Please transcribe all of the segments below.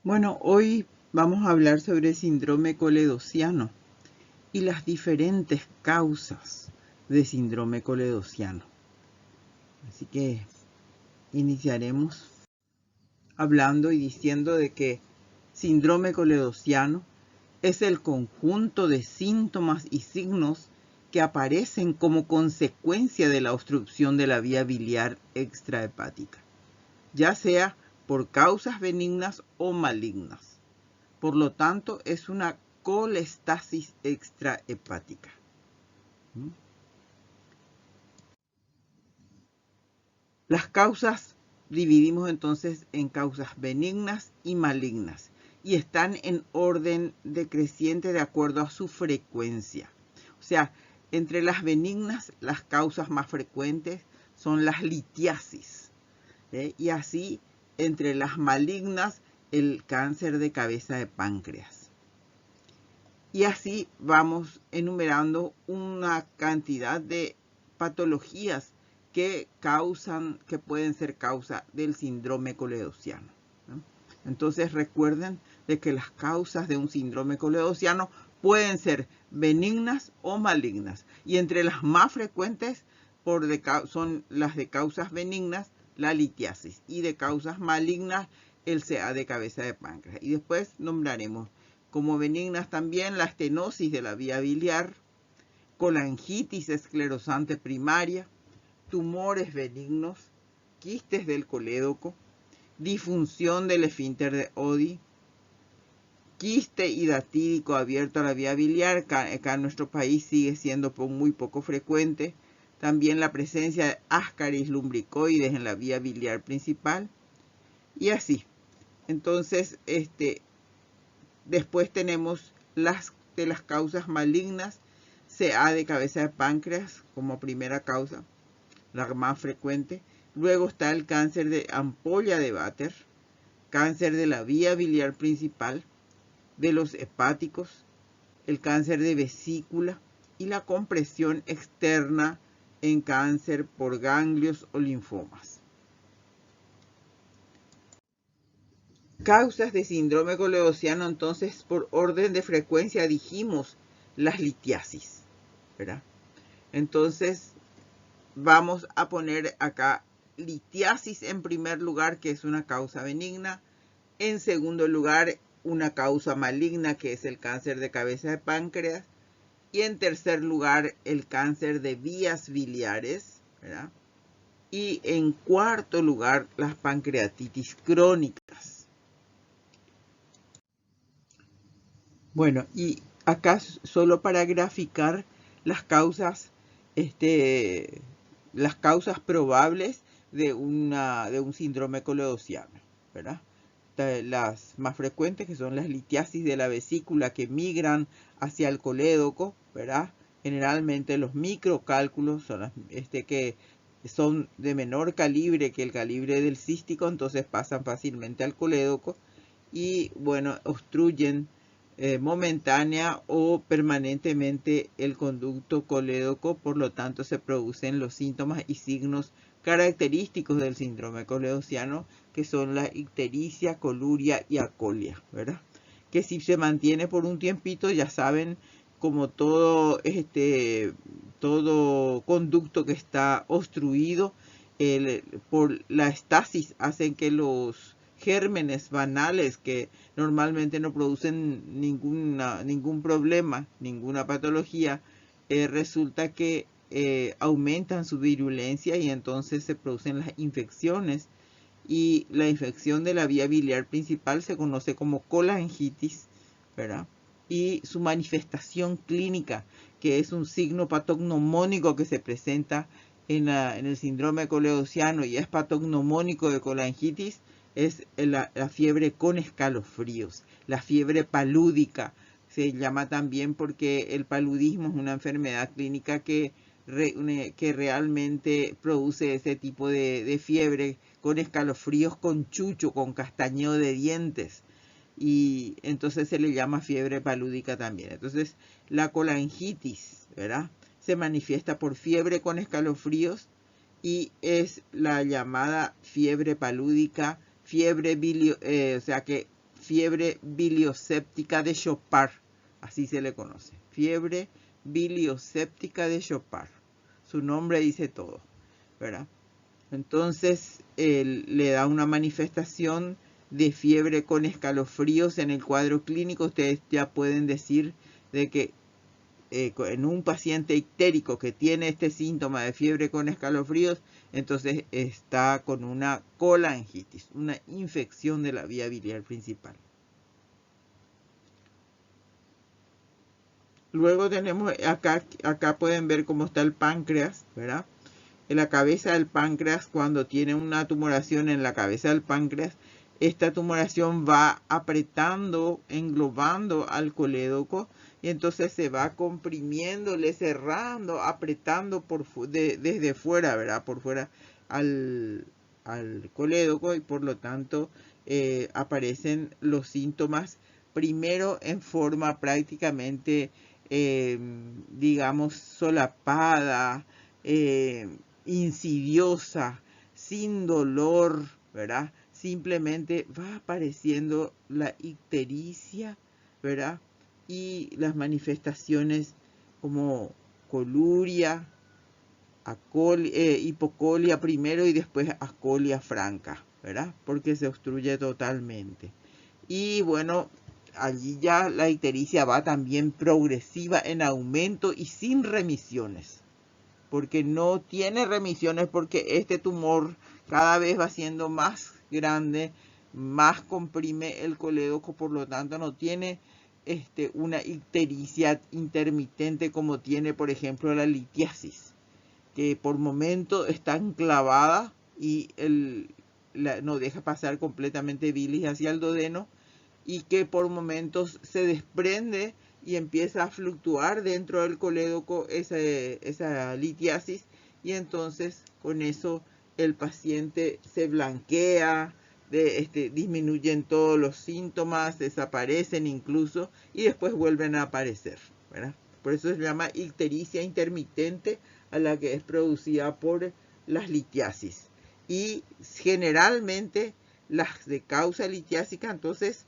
Bueno, hoy vamos a hablar sobre el síndrome coledociano y las diferentes causas de síndrome coledociano. Así que iniciaremos hablando y diciendo de que síndrome coledociano es el conjunto de síntomas y signos que aparecen como consecuencia de la obstrucción de la vía biliar extrahepática, ya sea por causas benignas o malignas. Por lo tanto, es una colestasis extrahepática. Las causas dividimos entonces en causas benignas y malignas y están en orden decreciente de acuerdo a su frecuencia. O sea, entre las benignas, las causas más frecuentes son las litiasis, y así entre las malignas, el cáncer de cabeza de páncreas. Y así vamos enumerando una cantidad de patologías que pueden ser causa del síndrome coledociano, ¿no? Entonces recuerden de que las causas de un síndrome coledociano pueden ser benignas o malignas. Y entre las más frecuentes son las de causas benignas, la litiasis, y de causas malignas, el CA de cabeza de páncreas. Y después nombraremos como benignas también la estenosis de la vía biliar, colangitis esclerosante primaria, tumores benignos, quistes del colédoco, disfunción del esfínter de Oddi, quiste hidatídico abierto a la vía biliar, acá en nuestro país sigue siendo muy poco frecuente. También la presencia de ascaris lumbricoides en la vía biliar principal. Y así. Entonces, después tenemos las causas malignas, CA de cabeza de páncreas como primera causa, la más frecuente. Luego está el cáncer de ampolla de Vater, cáncer de la vía biliar principal, de los hepáticos, el cáncer de vesícula y la compresión externa en cáncer por ganglios o linfomas. Causas de síndrome coledociano, entonces, por orden de frecuencia dijimos las litiasis, ¿verdad? Entonces, vamos a poner acá litiasis en primer lugar, que es una causa benigna. En segundo lugar, una causa maligna, que es el cáncer de cabeza de páncreas. Y en tercer lugar, el cáncer de vías biliares, ¿verdad? Y en cuarto lugar, las pancreatitis crónicas. Bueno, y acá solo para graficar las causas, las causas probables de un síndrome coledociano, ¿verdad? Las más frecuentes, que son las litiasis de la vesícula que migran hacia el colédoco, ¿verdad? Generalmente los microcálculos son que son de menor calibre que el calibre del cístico, entonces pasan fácilmente al colédoco y, bueno, obstruyen momentánea o permanentemente el conducto colédoco, por lo tanto se producen los síntomas y signos característicos del síndrome coledociano, que son la ictericia, coluria y acolia, ¿verdad? Que si se mantiene por un tiempito, ya saben, como todo conducto que está obstruido por la estasis, hacen que los gérmenes banales que normalmente no producen ningún problema, ninguna patología, resulta que aumentan su virulencia y entonces se producen las infecciones. Y la infección de la vía biliar principal se conoce como colangitis, ¿verdad? Y su manifestación clínica, que es un signo patognomónico que se presenta en el síndrome coledociano y es patognomónico de colangitis, es la fiebre con escalofríos, la fiebre palúdica. Se llama también porque el paludismo es una enfermedad clínica que realmente produce ese tipo de fiebre con escalofríos, con chucho, con castañeo de dientes. Y entonces se le llama fiebre palúdica también. Entonces la colangitis, ¿verdad?, se manifiesta por fiebre con escalofríos y es la llamada fiebre palúdica, o sea que fiebre bilioséptica de Chopard, así se le conoce, fiebre bilioséptica de Chopard. Su nombre dice todo, ¿verdad? Entonces, le da una manifestación de fiebre con escalofríos en el cuadro clínico. Ustedes ya pueden decir de que en un paciente ictérico que tiene este síntoma de fiebre con escalofríos, entonces está con una colangitis, una infección de la vía biliar principal. Luego tenemos acá pueden ver cómo está el páncreas, ¿verdad? En la cabeza del páncreas, cuando tiene una tumoración en la cabeza del páncreas, esta tumoración va apretando, englobando al colédoco, y entonces se va comprimiéndole, cerrando, apretando desde fuera, ¿verdad? Por fuera al colédoco, y por lo tanto aparecen los síntomas primero en forma prácticamente, digamos, solapada, insidiosa, sin dolor, ¿verdad? Simplemente va apareciendo la ictericia, ¿verdad? Y las manifestaciones como coluria, hipocolia primero y después ascolia franca, ¿verdad? Porque se obstruye totalmente. Y bueno, allí ya la ictericia va también progresiva en aumento y sin remisiones, porque no tiene remisiones, porque este tumor cada vez va siendo más grande, más comprime el colédoco, por lo tanto no tiene una ictericia intermitente como tiene, por ejemplo, la litiasis, que por momento está enclavada y no deja pasar completamente bilis hacia el duodeno, y que por momentos se desprende y empieza a fluctuar dentro del colédoco esa litiasis, y entonces con eso el paciente se blanquea, disminuyen todos los síntomas, desaparecen incluso y después vuelven a aparecer, ¿verdad? Por eso se llama ictericia intermitente a la que es producida por las litiasis. Y generalmente las de causa litiásica entonces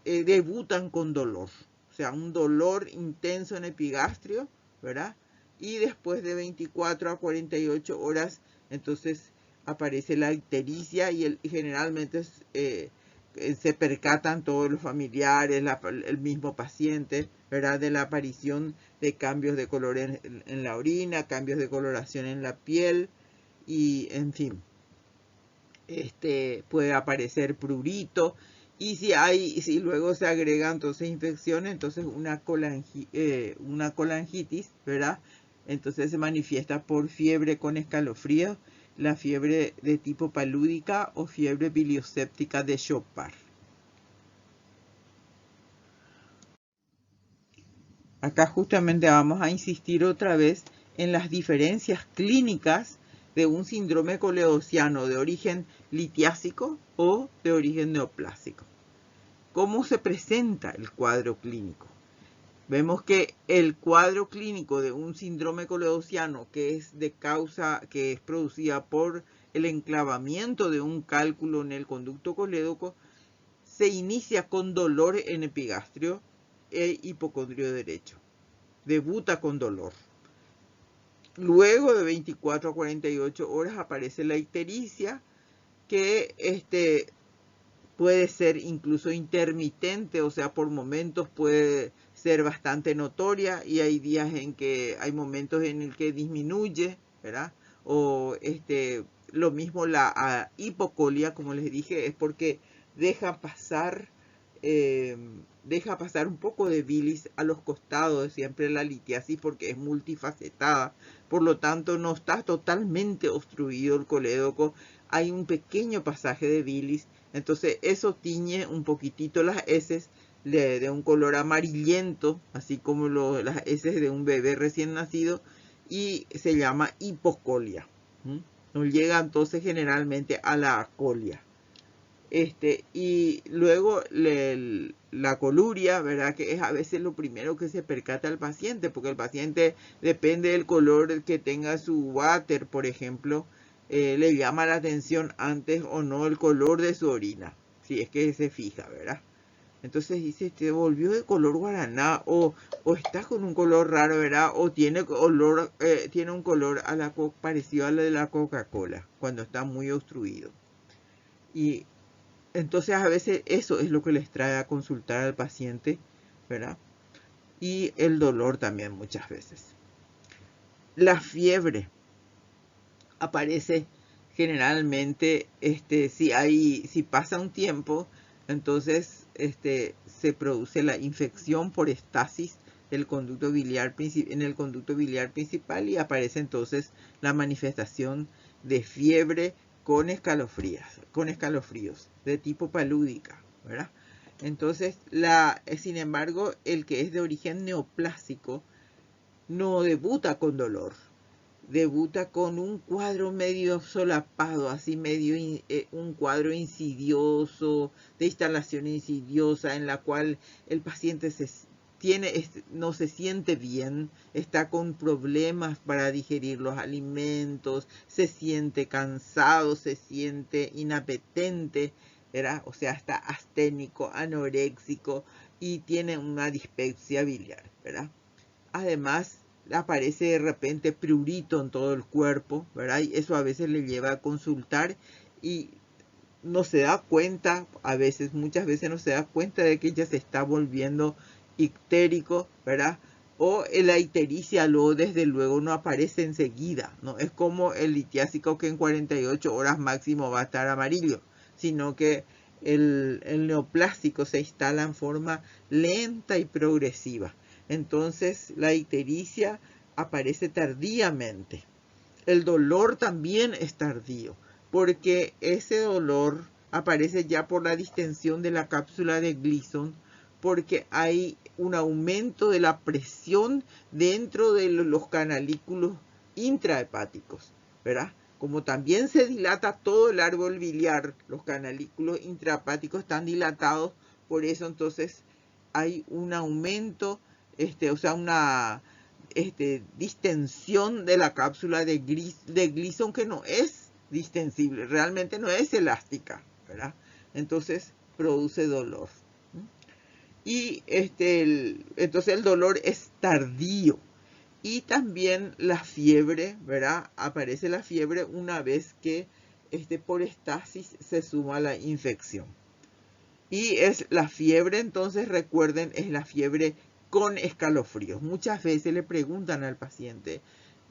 debutan con dolor, o sea, un dolor intenso en epigastrio, ¿verdad? Y después de 24 a 48 horas, entonces aparece la ictericia, y generalmente se percatan todos los familiares, el mismo paciente, ¿verdad? De la aparición de cambios de color en la orina, cambios de coloración en la piel, y en fin, puede aparecer prurito. Y si luego se agrega entonces infección, entonces una colangitis, ¿verdad? Entonces se manifiesta por fiebre con escalofríos, la fiebre de tipo palúdica o fiebre bilioséptica de Chopard. Acá justamente vamos a insistir otra vez en las diferencias clínicas de un síndrome coleociano de origen litiásico o de origen neoplásico. ¿Cómo se presenta el cuadro clínico? Vemos que el cuadro clínico de un síndrome coleociano que es producida por el enclavamiento de un cálculo en el conducto colédoco se inicia con dolor en epigastrio e hipocondrio derecho. Debuta con dolor. Luego de 24 a 48 horas aparece la ictericia, que puede ser incluso intermitente, o sea, por momentos puede ser bastante notoria, y hay días en que hay momentos en el que disminuye, ¿verdad? O lo mismo la hipocolia, como les dije, es porque deja pasar un poco de bilis a los costados, siempre la litiasis, porque es multifacetada, por lo tanto no está totalmente obstruido el colédoco, hay un pequeño pasaje de bilis, entonces eso tiñe un poquitito las heces de un color amarillento, así como las heces de un bebé recién nacido, y se llama hipocolia. No llega entonces generalmente a la acolia. Y luego la coluria, ¿verdad? Que es a veces lo primero que se percata al paciente, porque el paciente, depende del color que tenga su váter, por ejemplo, le llama la atención antes o no el color de su orina, si es que se fija, ¿verdad? Entonces dice, te volvió de color guaraná o estás con un color raro, ¿verdad? O tiene olor, tiene un color parecido a la de la Coca-Cola cuando está muy obstruido. Y entonces a veces eso es lo que les trae a consultar al paciente, ¿verdad? Y el dolor también muchas veces. La fiebre aparece generalmente, si pasa un tiempo, entonces se produce la infección por estasis del conducto biliar en el conducto biliar principal y aparece entonces la manifestación de fiebre con escalofríos de tipo palúdica, ¿verdad? Entonces, sin embargo, el que es de origen neoplásico no debuta con dolor, debuta con un cuadro medio solapado, así medio un cuadro insidioso, de instalación insidiosa en la cual el paciente no se siente bien, está con problemas para digerir los alimentos, se siente cansado, se siente inapetente, ¿verdad? O sea, está asténico, anoréxico y tiene una dispepsia biliar, ¿verdad? Además, aparece de repente prurito en todo el cuerpo, ¿verdad? Y eso a veces le lleva a consultar y no se da cuenta, muchas veces no se da cuenta de que ya se está volviendo ictérico, ¿verdad? O la ictericia luego desde luego no aparece enseguida, ¿no? Es como el litiásico que en 48 horas máximo va a estar amarillo, sino que el neoplásico se instala en forma lenta y progresiva. Entonces la ictericia aparece tardíamente. El dolor también es tardío, porque ese dolor aparece ya por la distensión de la cápsula de Gleason, porque hay un aumento de la presión dentro de los canalículos intrahepáticos, ¿verdad? Como también se dilata todo el árbol biliar, los canalículos intrahepáticos están dilatados, por eso entonces hay un aumento, una distensión de la cápsula de Gleason que no es distensible, realmente no es elástica, ¿verdad? Entonces produce dolor. Y entonces el dolor es tardío. Y también la fiebre, ¿verdad? Aparece la fiebre una vez que por estasis se suma la infección. Y es la fiebre, entonces recuerden, es la fiebre con escalofríos. Muchas veces le preguntan al paciente,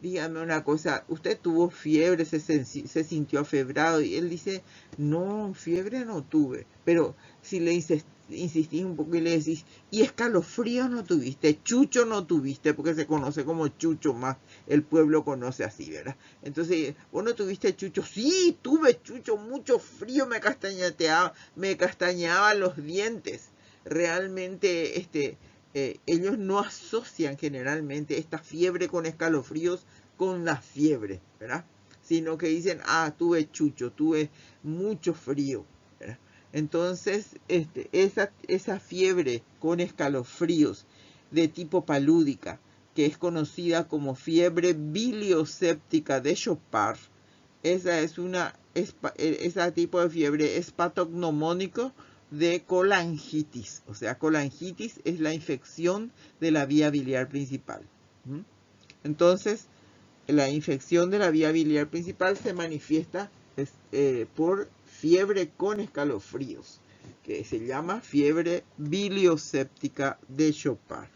dígame una cosa, ¿usted tuvo fiebre, se sintió afebrado? Y él dice, no, fiebre no tuve. Pero si le insistís un poco y le decís, ¿y escalofríos no tuviste? Chucho no tuviste, porque se conoce como chucho más, el pueblo conoce así, ¿verdad? Entonces, ¿vos no tuviste chucho? Sí, tuve chucho, mucho frío, me castañaban los dientes. Realmente, ellos no asocian generalmente esta fiebre con escalofríos con la fiebre, ¿verdad? Sino que dicen, tuve chucho, tuve mucho frío, ¿verdad? Entonces, esa fiebre con escalofríos de tipo palúdica, que es conocida como fiebre bilioséptica de Chopard, ese tipo de fiebre es patognomónico de colangitis. O sea, colangitis es la infección de la vía biliar principal. Entonces, la infección de la vía biliar principal se manifiesta por fiebre con escalofríos, que se llama fiebre bilioséptica de Chopard.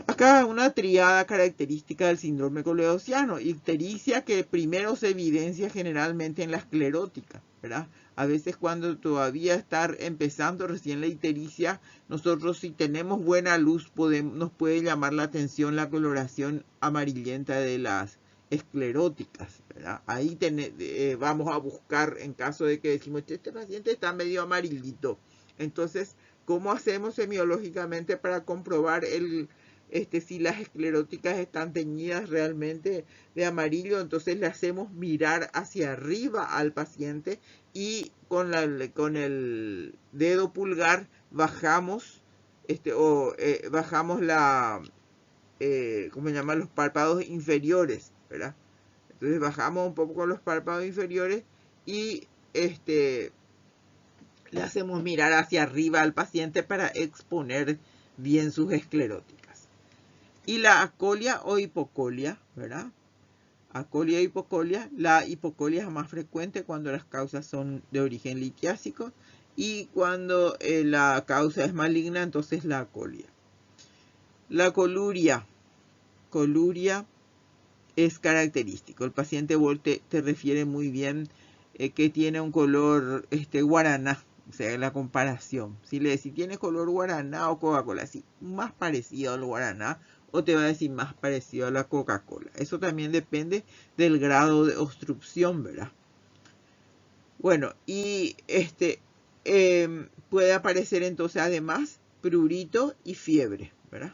Acá una triada característica del síndrome coledossiano, ictericia que primero se evidencia generalmente en la esclerótica, ¿verdad? A veces cuando todavía está empezando recién la ictericia, nosotros si tenemos buena luz nos puede llamar la atención la coloración amarillenta de las escleróticas, ¿verdad? Ahí vamos a buscar en caso de que decimos, este paciente está medio amarillito. Entonces, ¿cómo hacemos semiológicamente para comprobar si las escleróticas están teñidas realmente de amarillo? Entonces le hacemos mirar hacia arriba al paciente y con el dedo pulgar bajamos bajamos ¿cómo se llama? Los párpados inferiores, ¿verdad? Entonces bajamos un poco con los párpados inferiores y Le hacemos mirar hacia arriba al paciente para exponer bien sus escleróticas. Y la acolia o hipocolia, ¿verdad? Acolia e hipocolia. La hipocolia es más frecuente cuando las causas son de origen litiásico y cuando la causa es maligna, entonces la acolia. La coluria. Coluria es característico. El paciente te refiere muy bien que tiene un color guaraná, o sea, la comparación. Si le decís tiene color guaraná o Coca-Cola, sí, más parecido al guaraná, o te va a decir más parecido a la Coca-Cola. Eso también depende del grado de obstrucción, ¿verdad? Bueno, y puede aparecer entonces además prurito y fiebre, ¿verdad?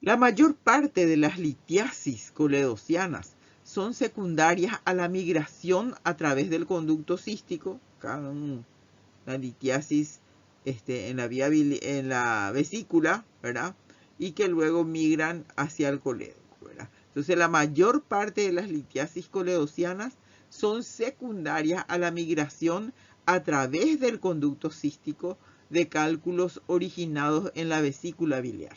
La mayor parte de las litiasis coledocianas son secundarias a la migración a través del conducto cístico, la litiasis en la vesícula, ¿verdad? Y que luego migran hacia el colédoco, ¿verdad? Entonces la mayor parte de las litiasis coledocianas son secundarias a la migración a través del conducto cístico de cálculos originados en la vesícula biliar.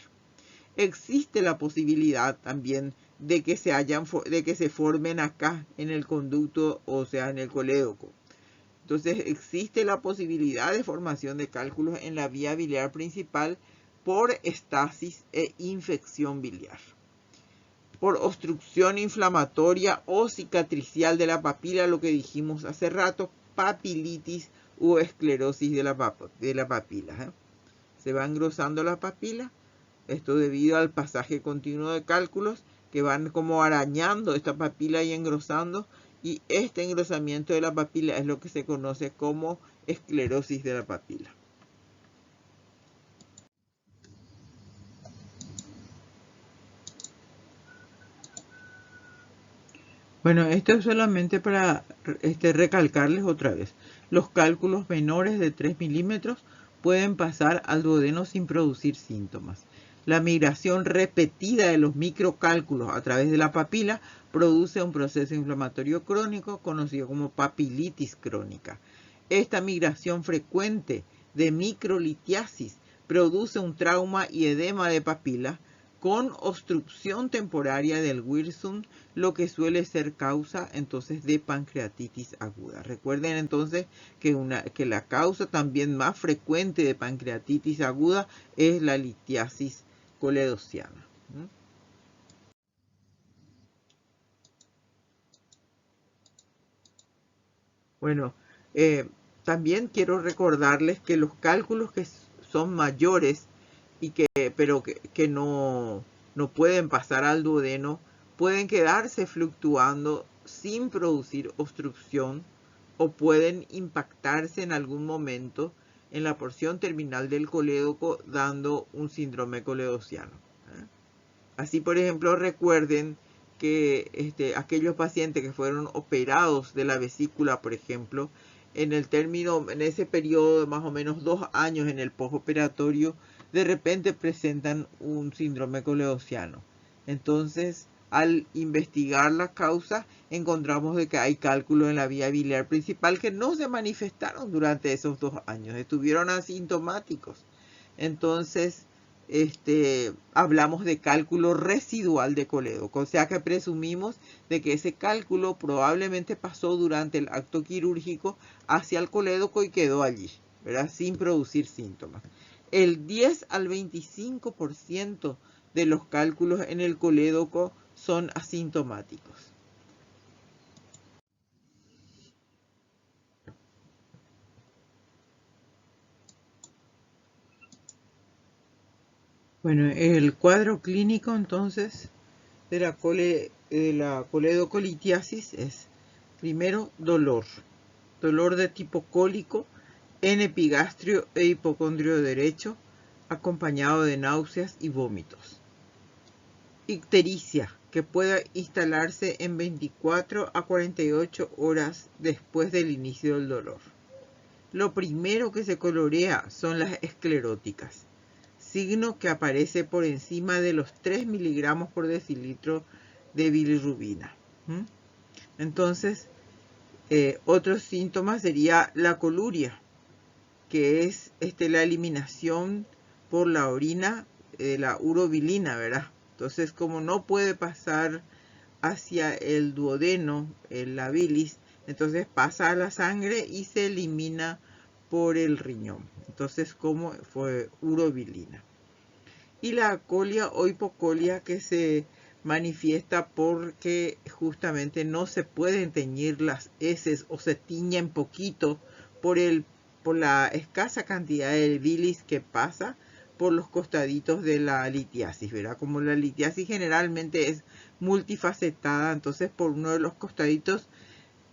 Existe la posibilidad también de que se formen acá en el conducto, o sea, en el colédoco. Entonces existe la posibilidad de formación de cálculos en la vía biliar principal por estasis e infección biliar, por obstrucción inflamatoria o cicatricial de la papila, lo que dijimos hace rato, papilitis u esclerosis de la papila. Se va engrosando la papila. Esto debido al pasaje continuo de cálculos que van como arañando esta papila y engrosando. Y este engrosamiento de la papila es lo que se conoce como esclerosis de la papila. Bueno, esto es solamente para recalcarles otra vez. Los cálculos menores de 3 milímetros pueden pasar al duodeno sin producir síntomas. La migración repetida de los microcálculos a través de la papila produce un proceso inflamatorio crónico conocido como papilitis crónica. Esta migración frecuente de microlitiasis produce un trauma y edema de papila con obstrucción temporaria del Wirsung, lo que suele ser causa entonces de pancreatitis aguda. Recuerden entonces que la causa también más frecuente de pancreatitis aguda es la litiasis coledociana. Bueno, también quiero recordarles que los cálculos que son mayores pero que no pueden pasar al duodeno, pueden quedarse fluctuando sin producir obstrucción o pueden impactarse en algún momento en la porción terminal del colédoco dando un síndrome coledociano. Así, por ejemplo, recuerden que aquellos pacientes que fueron operados de la vesícula, por ejemplo, en ese periodo de más o menos 2 años en el postoperatorio, de repente presentan un síndrome coledociano. Entonces, al investigar la causa, encontramos de que hay cálculos en la vía biliar principal que no se manifestaron durante esos 2 años, estuvieron asintomáticos. Entonces, hablamos de cálculo residual de colédoco, o sea que presumimos de que ese cálculo probablemente pasó durante el acto quirúrgico hacia el colédoco y quedó allí, ¿verdad? Sin producir síntomas. El 10 al 25% de los cálculos en el colédoco son asintomáticos. Bueno, el cuadro clínico entonces de la coledocolitiasis es primero dolor de tipo cólico en epigastrio e hipocondrio derecho, acompañado de náuseas y vómitos. Ictericia, que pueda instalarse en 24 a 48 horas después del inicio del dolor. Lo primero que se colorea son las escleróticas, signo que aparece por encima de los 3 mg/dl de bilirrubina. Entonces, Otro síntoma sería la coluria, que es la eliminación por la orina de la urobilina, ¿verdad? Entonces, como no puede pasar hacia el duodeno, la bilis, entonces pasa a la sangre y se elimina por el riñón. Entonces, como fue urobilina. Y la acolia o hipocolia, que se manifiesta porque justamente no se pueden teñir las heces o se tiñen poquito por la escasa cantidad de bilis que pasa por los costaditos de la litiasis, ¿verdad? Como la litiasis generalmente es multifacetada, entonces por uno de los costaditos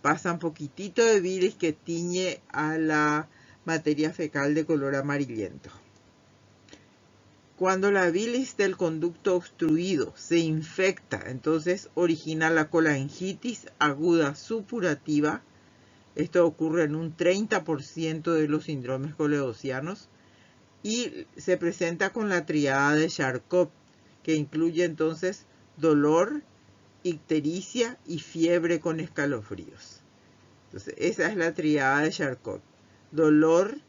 pasa un poquitito de bilis que tiñe a la materia fecal de color amarillento. Cuando la bilis del conducto obstruido se infecta, entonces origina la colangitis aguda supurativa. Esto ocurre en un 30% de los síndromes coleocianos y se presenta con la triada de Charcot, que incluye entonces dolor, ictericia y fiebre con escalofríos. Entonces, esa es la triada de Charcot: dolor,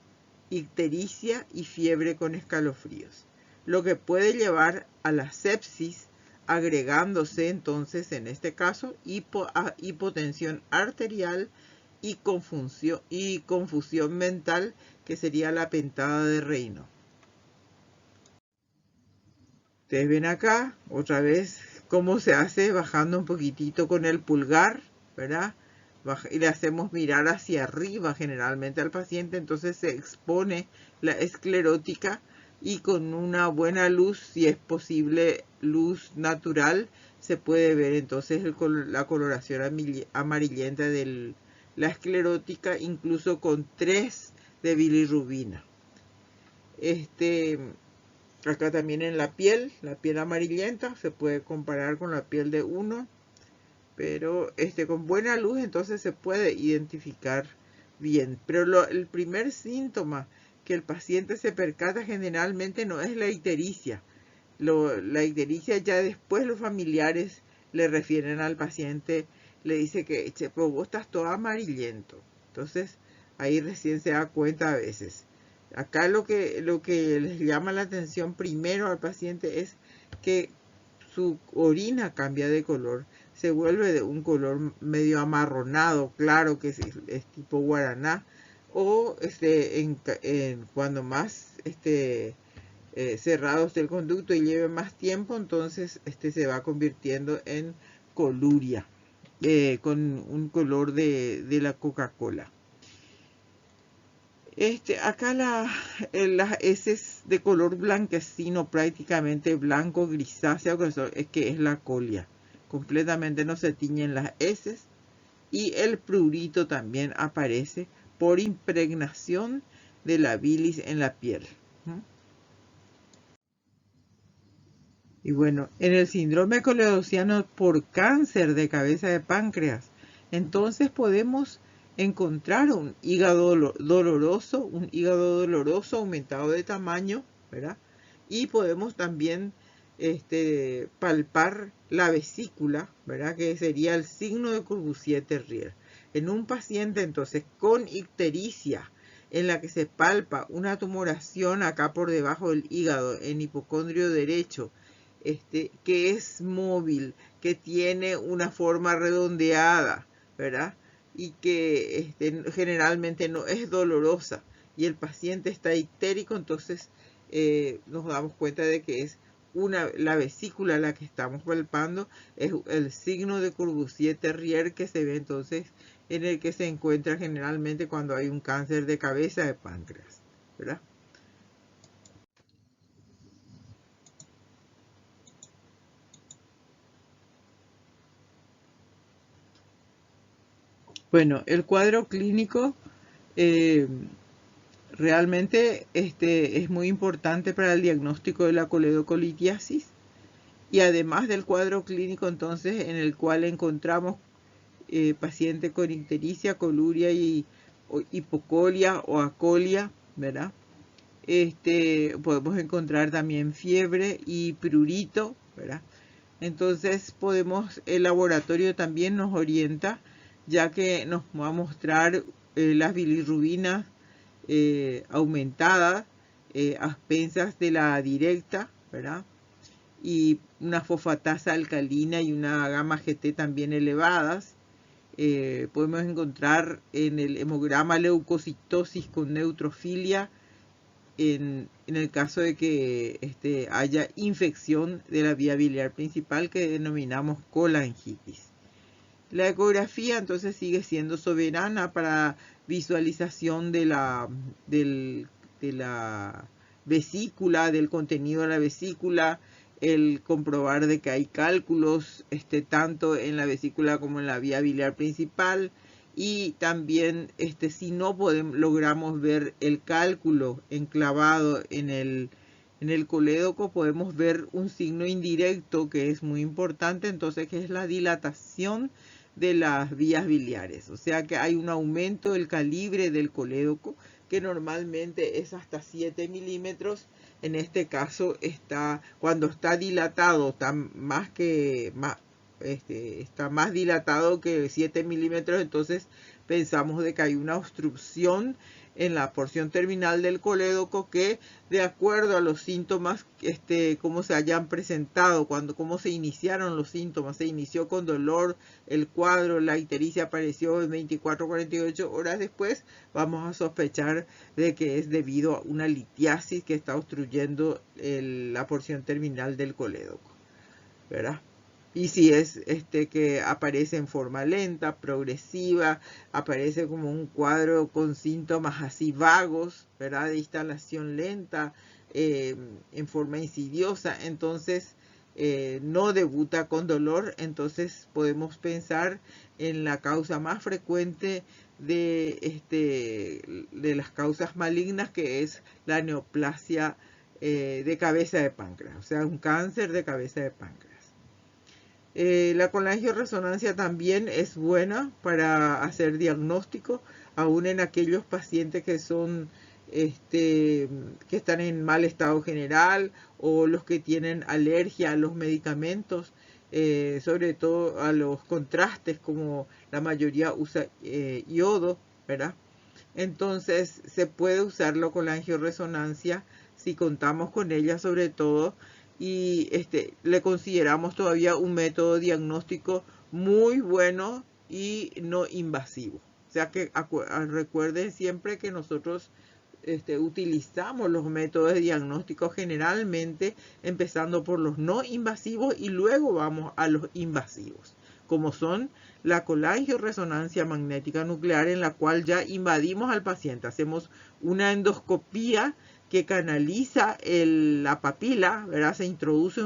ictericia y fiebre con escalofríos, lo que puede llevar a la sepsis, agregándose entonces en este caso hipotensión arterial y confusión mental, que sería la pentada de Raynaud. Ustedes ven acá otra vez cómo se hace, bajando un poquitito con el pulgar, ¿verdad? Y le hacemos mirar hacia arriba generalmente al paciente, entonces se expone la esclerótica y con una buena luz, si es posible luz natural, se puede ver entonces la coloración amarillenta de la esclerótica, incluso con 3 de bilirrubina. Acá también en la piel amarillenta se puede comparar con la piel de 1, pero con buena luz entonces se puede identificar bien. Pero el primer síntoma que el paciente se percata generalmente no es la ictericia. La ictericia ya después los familiares le refieren al paciente, le dice que pero vos estás todo amarillento. Entonces ahí recién se da cuenta a veces. Acá lo que les llama la atención primero al paciente es que su orina cambia de color, se vuelve de un color medio amarronado, claro, que es tipo guaraná, o cuando más cerrado esté el conducto y lleve más tiempo, entonces se va convirtiendo en coluria, con un color de la Coca-Cola. Acá las heces de color blanquecino, prácticamente blanco grisáceo, que es la colia. Completamente no se tiñen las heces. Y el prurito también aparece por impregnación de la bilis en la piel. Y bueno, en el síndrome coleociano por cáncer de cabeza de páncreas, entonces podemos encontrar un hígado doloroso aumentado de tamaño, ¿verdad? Y podemos también palpar la vesícula, ¿verdad? Que sería el signo de Courvoisier-Terrier. En un paciente entonces con ictericia, en la que se palpa una tumoración acá por debajo del hígado, en hipocondrio derecho, que es móvil, que tiene una forma redondeada, ¿verdad? Y que generalmente no es dolorosa y el paciente está ictérico, entonces nos damos cuenta de que es la vesícula la que estamos palpando, es el signo de Courvoisier-Terrier que se ve entonces, en el que se encuentra generalmente cuando hay un cáncer de cabeza de páncreas, ¿verdad? Bueno, el cuadro clínico realmente es muy importante para el diagnóstico de la coledocolitiasis, y además del cuadro clínico entonces en el cual encontramos paciente con ictericia, coluria y hipocolia o acolia, ¿verdad? Podemos encontrar también fiebre y prurito, ¿verdad? Entonces el laboratorio también nos orienta ya que nos va a mostrar las bilirrubinas aumentadas a expensas de la directa, ¿verdad? Y una fosfatasa alcalina y una gamma GT también elevadas. Podemos encontrar en el hemograma leucocitosis con neutrofilia en el caso de que haya infección de la vía biliar principal, que denominamos colangitis. La ecografía entonces sigue siendo soberana para visualización de la vesícula, del contenido de la vesícula, el comprobar de que hay cálculos tanto en la vesícula como en la vía biliar principal, y también si no logramos ver el cálculo enclavado en el colédoco, podemos ver un signo indirecto que es muy importante, entonces, que es la dilatación de las vías biliares. O sea que hay un aumento del calibre del colédoco, que normalmente es hasta 7 milímetros. En este caso, cuando está dilatado, está más dilatado que 7 milímetros, entonces pensamos de que hay una obstrucción en la porción terminal del colédoco, que de acuerdo a los síntomas, cómo se hayan presentado, cómo se iniciaron los síntomas, se inició con dolor el cuadro, la ictericia apareció en 24 a 48 horas después, vamos a sospechar de que es debido a una litiasis que está obstruyendo la porción terminal del colédoco, ¿verdad? Y si es que aparece en forma lenta, progresiva, aparece como un cuadro con síntomas así vagos, ¿verdad? De instalación lenta, en forma insidiosa, entonces no debuta con dolor, entonces podemos pensar en la causa más frecuente de las causas malignas, que es la neoplasia de cabeza de páncreas, o sea, un cáncer de cabeza de páncreas. La colangioresonancia también es buena para hacer diagnóstico, aún en aquellos pacientes que están en mal estado general, o los que tienen alergia a los medicamentos, sobre todo a los contrastes, como la mayoría usa yodo, ¿verdad? Entonces se puede usar la colangioresonancia si contamos con ella, sobre todo, y le consideramos todavía un método diagnóstico muy bueno y no invasivo. O sea que recuerden siempre que nosotros utilizamos los métodos de diagnóstico generalmente empezando por los no invasivos y luego vamos a los invasivos, como son la colangioresonancia magnética nuclear, en la cual ya invadimos al paciente. Hacemos una endoscopía que canaliza la papila, ¿verdad? Se introduce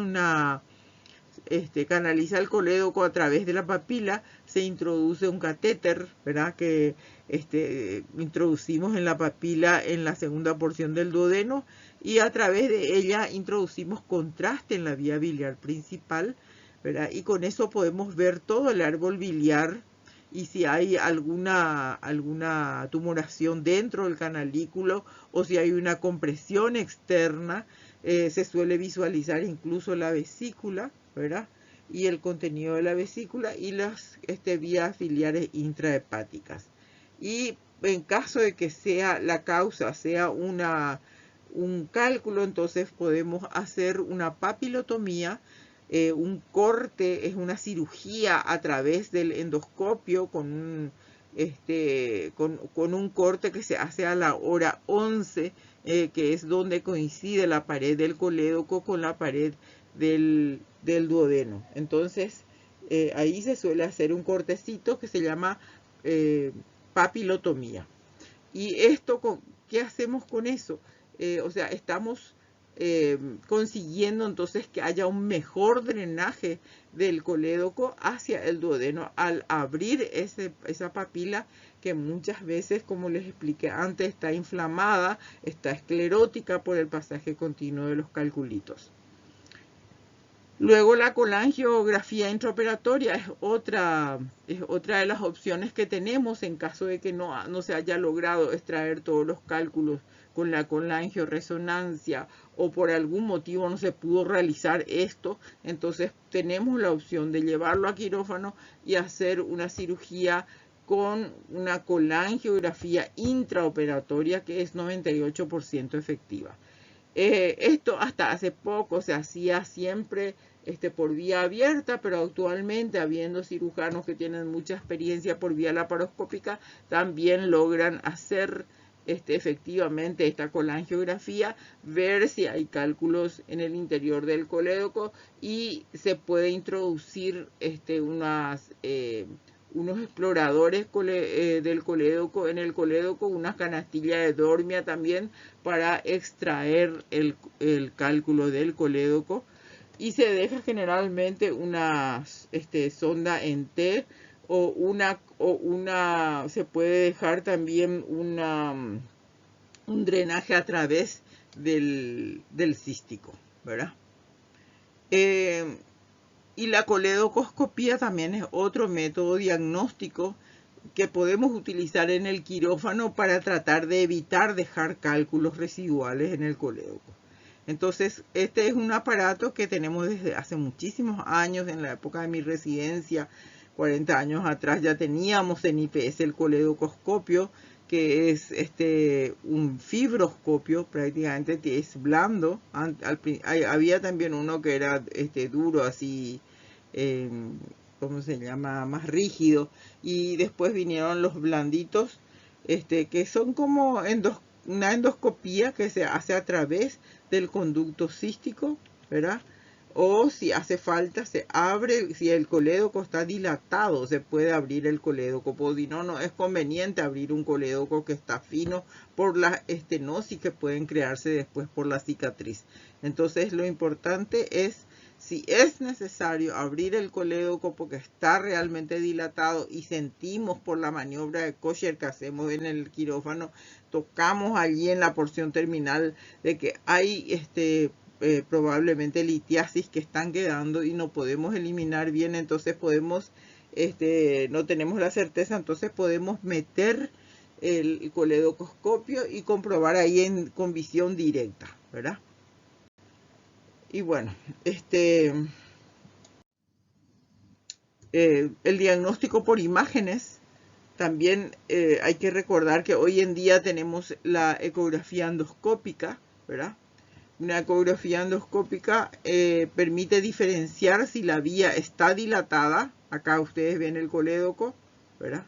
canaliza el colédoco a través de la papila, se introduce un catéter, ¿verdad? Que introducimos en la papila en la segunda porción del duodeno, y a través de ella introducimos contraste en la vía biliar principal, ¿verdad? Y con eso podemos ver todo el árbol biliar, y si hay alguna tumoración dentro del canalículo, o si hay una compresión externa, se suele visualizar incluso la vesícula, ¿verdad? Y el contenido de la vesícula y las vías biliares intrahepáticas. Y en caso de que la causa sea un cálculo, entonces podemos hacer una papilotomía. Un corte es una cirugía a través del endoscopio con un corte que se hace a la hora 11, que es donde coincide la pared del colédoco con la pared del duodeno. Entonces ahí se suele hacer un cortecito que se llama papilotomía. Y ¿qué hacemos con eso? O sea, estamos consiguiendo entonces que haya un mejor drenaje del colédoco hacia el duodeno al abrir esa papila, que muchas veces, como les expliqué antes, está inflamada, está esclerótica por el pasaje continuo de los calculitos. Luego la colangiografía intraoperatoria es otra de las opciones que tenemos en caso de que no se haya logrado extraer todos los cálculos con la colangioresonancia, o por algún motivo no se pudo realizar esto. Entonces tenemos la opción de llevarlo a quirófano y hacer una cirugía con una colangiografía intraoperatoria que es 98% efectiva. Esto hasta hace poco se hacía siempre por vía abierta, pero actualmente, habiendo cirujanos que tienen mucha experiencia por vía laparoscópica, también logran hacer efectivamente esta colangiografía, ver si hay cálculos en el interior del colédoco y se puede introducir unos exploradores del colédoco, en el colédoco, una canastilla de dormia también para extraer el cálculo del colédoco, y se deja generalmente una sonda en T o una se puede dejar también un drenaje a través del cístico, ¿verdad? Y la coledocoscopía también es otro método diagnóstico que podemos utilizar en el quirófano para tratar de evitar dejar cálculos residuales en el colédoco. Entonces, este es un aparato que tenemos desde hace muchísimos años. En la época de mi residencia, 40 años atrás, ya teníamos en IPS el coledocoscopio, que es un fibroscopio, prácticamente que es blando. Había también uno que era duro, así, ¿cómo se llama? Más rígido. Y después vinieron los blanditos, que son como una endoscopía que se hace a través del conducto cístico, ¿verdad? O si hace falta, se abre, si el colédoco está dilatado, se puede abrir el colédoco, porque si no, no es conveniente abrir un colédoco que está fino por la estenosis que pueden crearse después por la cicatriz. Entonces, lo importante es, si es necesario abrir el colédoco porque está realmente dilatado y sentimos por la maniobra de Kocher que hacemos en el quirófano, tocamos allí en la porción terminal de que hay probablemente litiasis que están quedando y no podemos eliminar bien, entonces podemos, no tenemos la certeza, entonces podemos meter el coledocoscopio y comprobar ahí con visión directa, ¿verdad? Y bueno, el diagnóstico por imágenes, también hay que recordar que hoy en día tenemos la ecografía endoscópica, ¿verdad? Una ecografía endoscópica permite diferenciar si la vía está dilatada. Acá ustedes ven el colédoco, ¿verdad?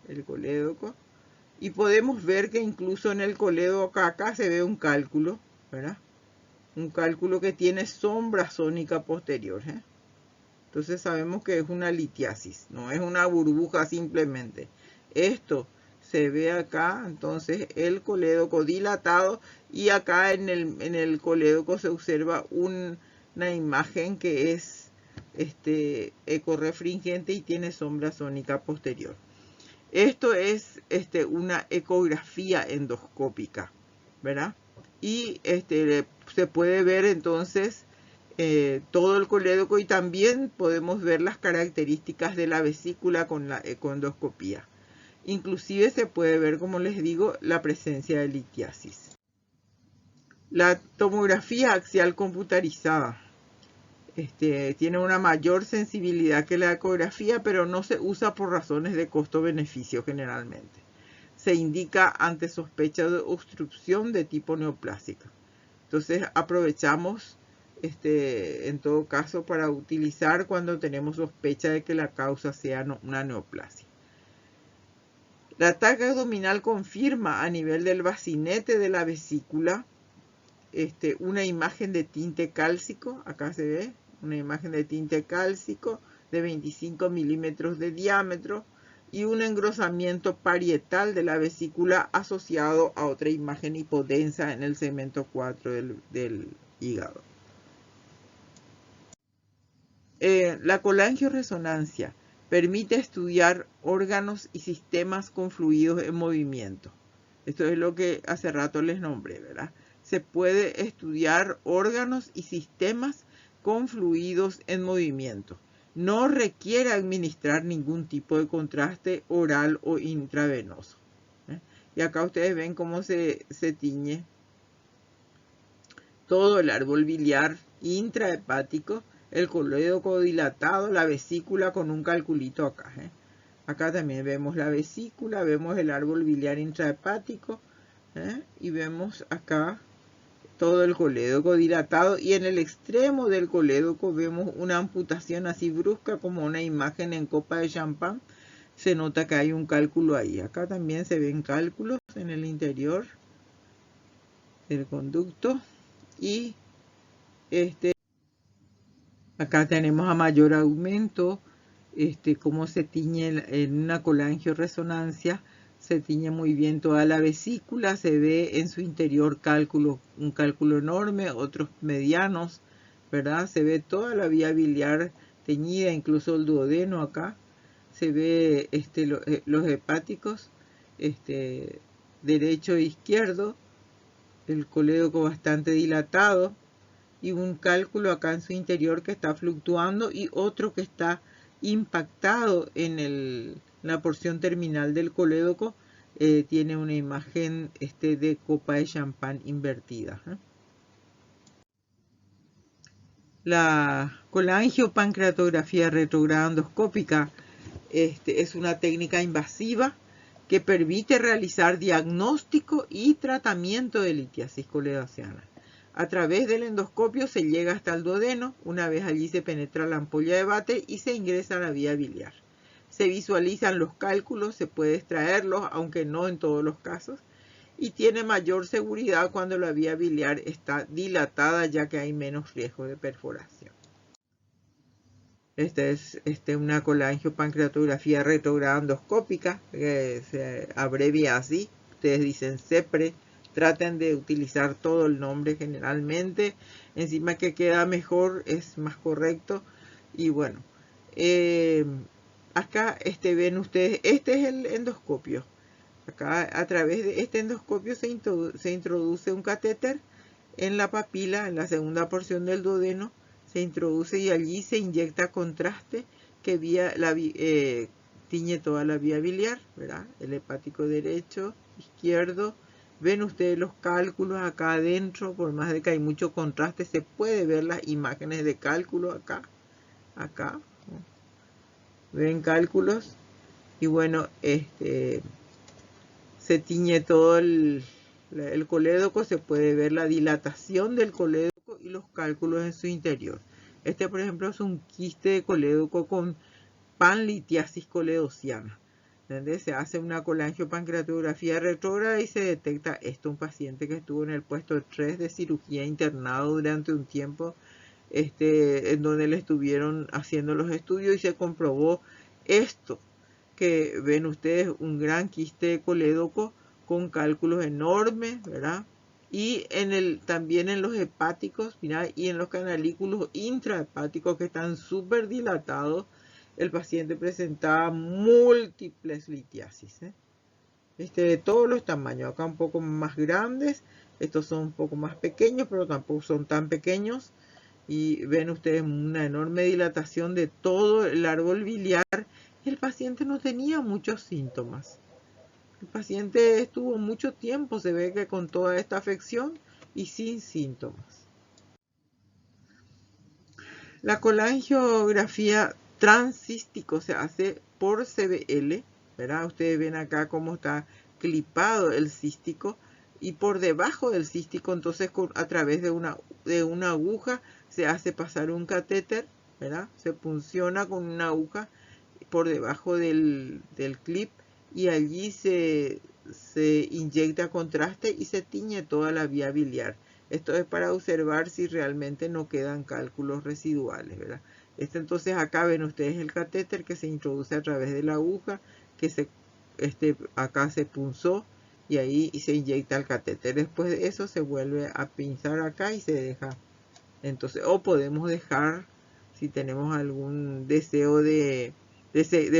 El colédoco. Y podemos ver que incluso en el colédoco acá se ve un cálculo, ¿verdad? Un cálculo que tiene sombra sónica posterior, ¿eh? Entonces sabemos que es una litiasis, no es una burbuja simplemente. Esto se ve acá, entonces el colédoco dilatado, y acá en el colédoco se observa una imagen que es ecorrefringente y tiene sombra sónica posterior. Esto es una ecografía endoscópica, ¿verdad? Y se puede ver entonces todo el colédoco, y también podemos ver las características de la vesícula con la econdoscopía. Inclusive se puede ver, como les digo, la presencia de litiasis. La tomografía axial computarizada tiene una mayor sensibilidad que la ecografía, pero no se usa por razones de costo-beneficio generalmente. Se indica ante sospecha de obstrucción de tipo neoplásica. Entonces aprovechamos en todo caso para utilizar cuando tenemos sospecha de que la causa sea una neoplasia. La taca abdominal confirma a nivel del bacinete de la vesícula una imagen de tinte cálcico. Acá se ve una imagen de tinte cálcico de 25 milímetros de diámetro y un engrosamiento parietal de la vesícula asociado a otra imagen hipodensa en el segmento 4 del hígado. La colangioresonancia permite estudiar órganos y sistemas con fluidos en movimiento. Esto es lo que hace rato les nombré, ¿verdad? Se puede estudiar órganos y sistemas con fluidos en movimiento. No requiere administrar ningún tipo de contraste oral o intravenoso. Y acá ustedes ven cómo se tiñe todo el árbol biliar intrahepático, el colédoco dilatado, la vesícula con un calculito acá. Acá también vemos la vesícula, vemos el árbol biliar intrahepático, y vemos acá todo el colédoco dilatado, y en el extremo del colédoco vemos una amputación así brusca como una imagen en copa de champán. Se nota que hay un cálculo ahí. Acá también se ven cálculos en el interior del conducto, y acá tenemos a mayor aumento cómo se tiñe en una colangioresonancia. Se tiñe muy bien toda la vesícula, se ve en su interior cálculo, un cálculo enorme, otros medianos, ¿verdad? Se ve toda la vía biliar teñida, incluso el duodeno acá. Se ve los hepáticos, derecho e izquierdo, el colédoco bastante dilatado, y un cálculo acá en su interior que está fluctuando, y otro que está impactado en la porción terminal del colédoco. Tiene una imagen de copa de champán invertida. La colangiopancreatografía retrograda endoscópica es una técnica invasiva que permite realizar diagnóstico y tratamiento de litiasis coledoasiana. A través del endoscopio se llega hasta el duodeno. Una vez allí se penetra la ampolla de Vater y se ingresa a la vía biliar. Se visualizan los cálculos, se puede extraerlos, aunque no en todos los casos, y tiene mayor seguridad cuando la vía biliar está dilatada, ya que hay menos riesgo de perforación. Esta es una colangiopancreatografía retrograda endoscópica, que se abrevia así. Ustedes dicen CEPRE. Traten de utilizar todo el nombre generalmente. Encima que queda mejor, es más correcto. Y bueno, acá ven ustedes, este es el endoscopio. Acá a través de este endoscopio se introduce un catéter en la papila, en la segunda porción del duodeno. Se introduce y allí se inyecta contraste que tiñe toda la vía biliar, ¿verdad? El hepático derecho, izquierdo. Ven ustedes los cálculos acá adentro. Por más de que hay mucho contraste, se puede ver las imágenes de cálculo acá. Ven cálculos. Y bueno, se tiñe todo el colédoco. Se puede ver la dilatación del colédoco y los cálculos en su interior. Por ejemplo, es un quiste de colédoco con panlitiasis coledociana. Se hace una colangiopancreatografía retrógrada y se detecta un paciente que estuvo en el puesto 3 de cirugía internado durante un tiempo, en donde le estuvieron haciendo los estudios, y se comprobó esto que ven ustedes, un gran quiste de colédoco con cálculos enormes, ¿verdad? Y también en los hepáticos, mirá, y en los canalículos intrahepáticos que están súper dilatados. El paciente presentaba múltiples litiasis, de todos los tamaños. Acá un poco más grandes, estos son un poco más pequeños, pero tampoco son tan pequeños. Y ven ustedes una enorme dilatación de todo el árbol biliar. El paciente no tenía muchos síntomas. El paciente estuvo mucho tiempo, se ve que con toda esta afección y sin síntomas. La colangiografía transcístico se hace por CBL, ¿verdad? Ustedes ven acá cómo está clipado el cístico, y por debajo del cístico, entonces a través de una aguja se hace pasar un catéter, ¿verdad? Se punciona con una aguja por debajo del clip, y allí se inyecta contraste y se tiñe toda la vía biliar. Esto es para observar si realmente no quedan cálculos residuales, ¿verdad? Entonces acá ven ustedes el catéter que se introduce a través de la aguja, que acá se punzó, y ahí se inyecta el catéter. Después de eso se vuelve a pinzar acá y se deja. Entonces, o podemos dejar, si tenemos algún deseo de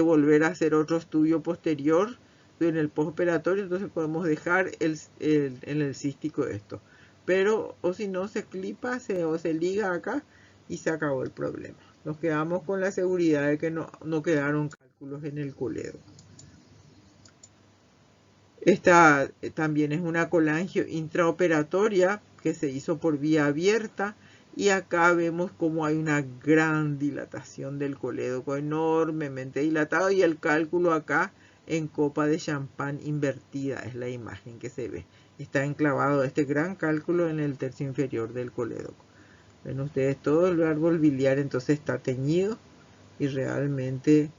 volver a hacer otro estudio posterior en el postoperatorio, entonces podemos dejar en el cístico esto. Pero, o si no, se clipa o se liga acá y se acabó el problema. Nos quedamos con la seguridad de que no quedaron cálculos en el colédoco. Esta también es una colangio intraoperatoria que se hizo por vía abierta, Y acá vemos como hay una gran dilatación del colédoco, enormemente dilatado, y el cálculo acá en copa de champán invertida es la imagen que se ve. Está enclavado este gran cálculo en el tercio inferior del colédoco. Ven ustedes, todo el árbol biliar entonces está teñido y realmente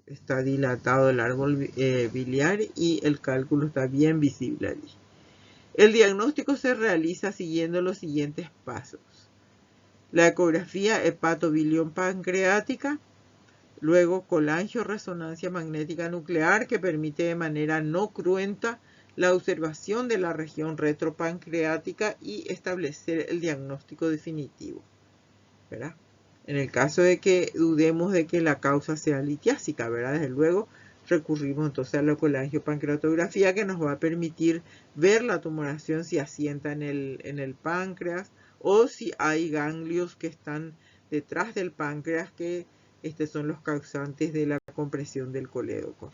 está dilatado el árbol biliar y el cálculo está bien visible allí. El diagnóstico se realiza siguiendo los siguientes pasos: la ecografía hepatobilión pancreática, luego colangio-resonancia magnética nuclear, que permite de manera no cruenta la observación de la región retropancreática y establecer el diagnóstico definitivo, ¿verdad? En el caso de que dudemos de que la causa sea litiásica, ¿verdad? Desde luego recurrimos entonces a la colangiopancreatografía, que nos va a permitir ver la tumoración si asienta en el páncreas o si hay ganglios que están detrás del páncreas que son los causantes de la compresión del colédoco.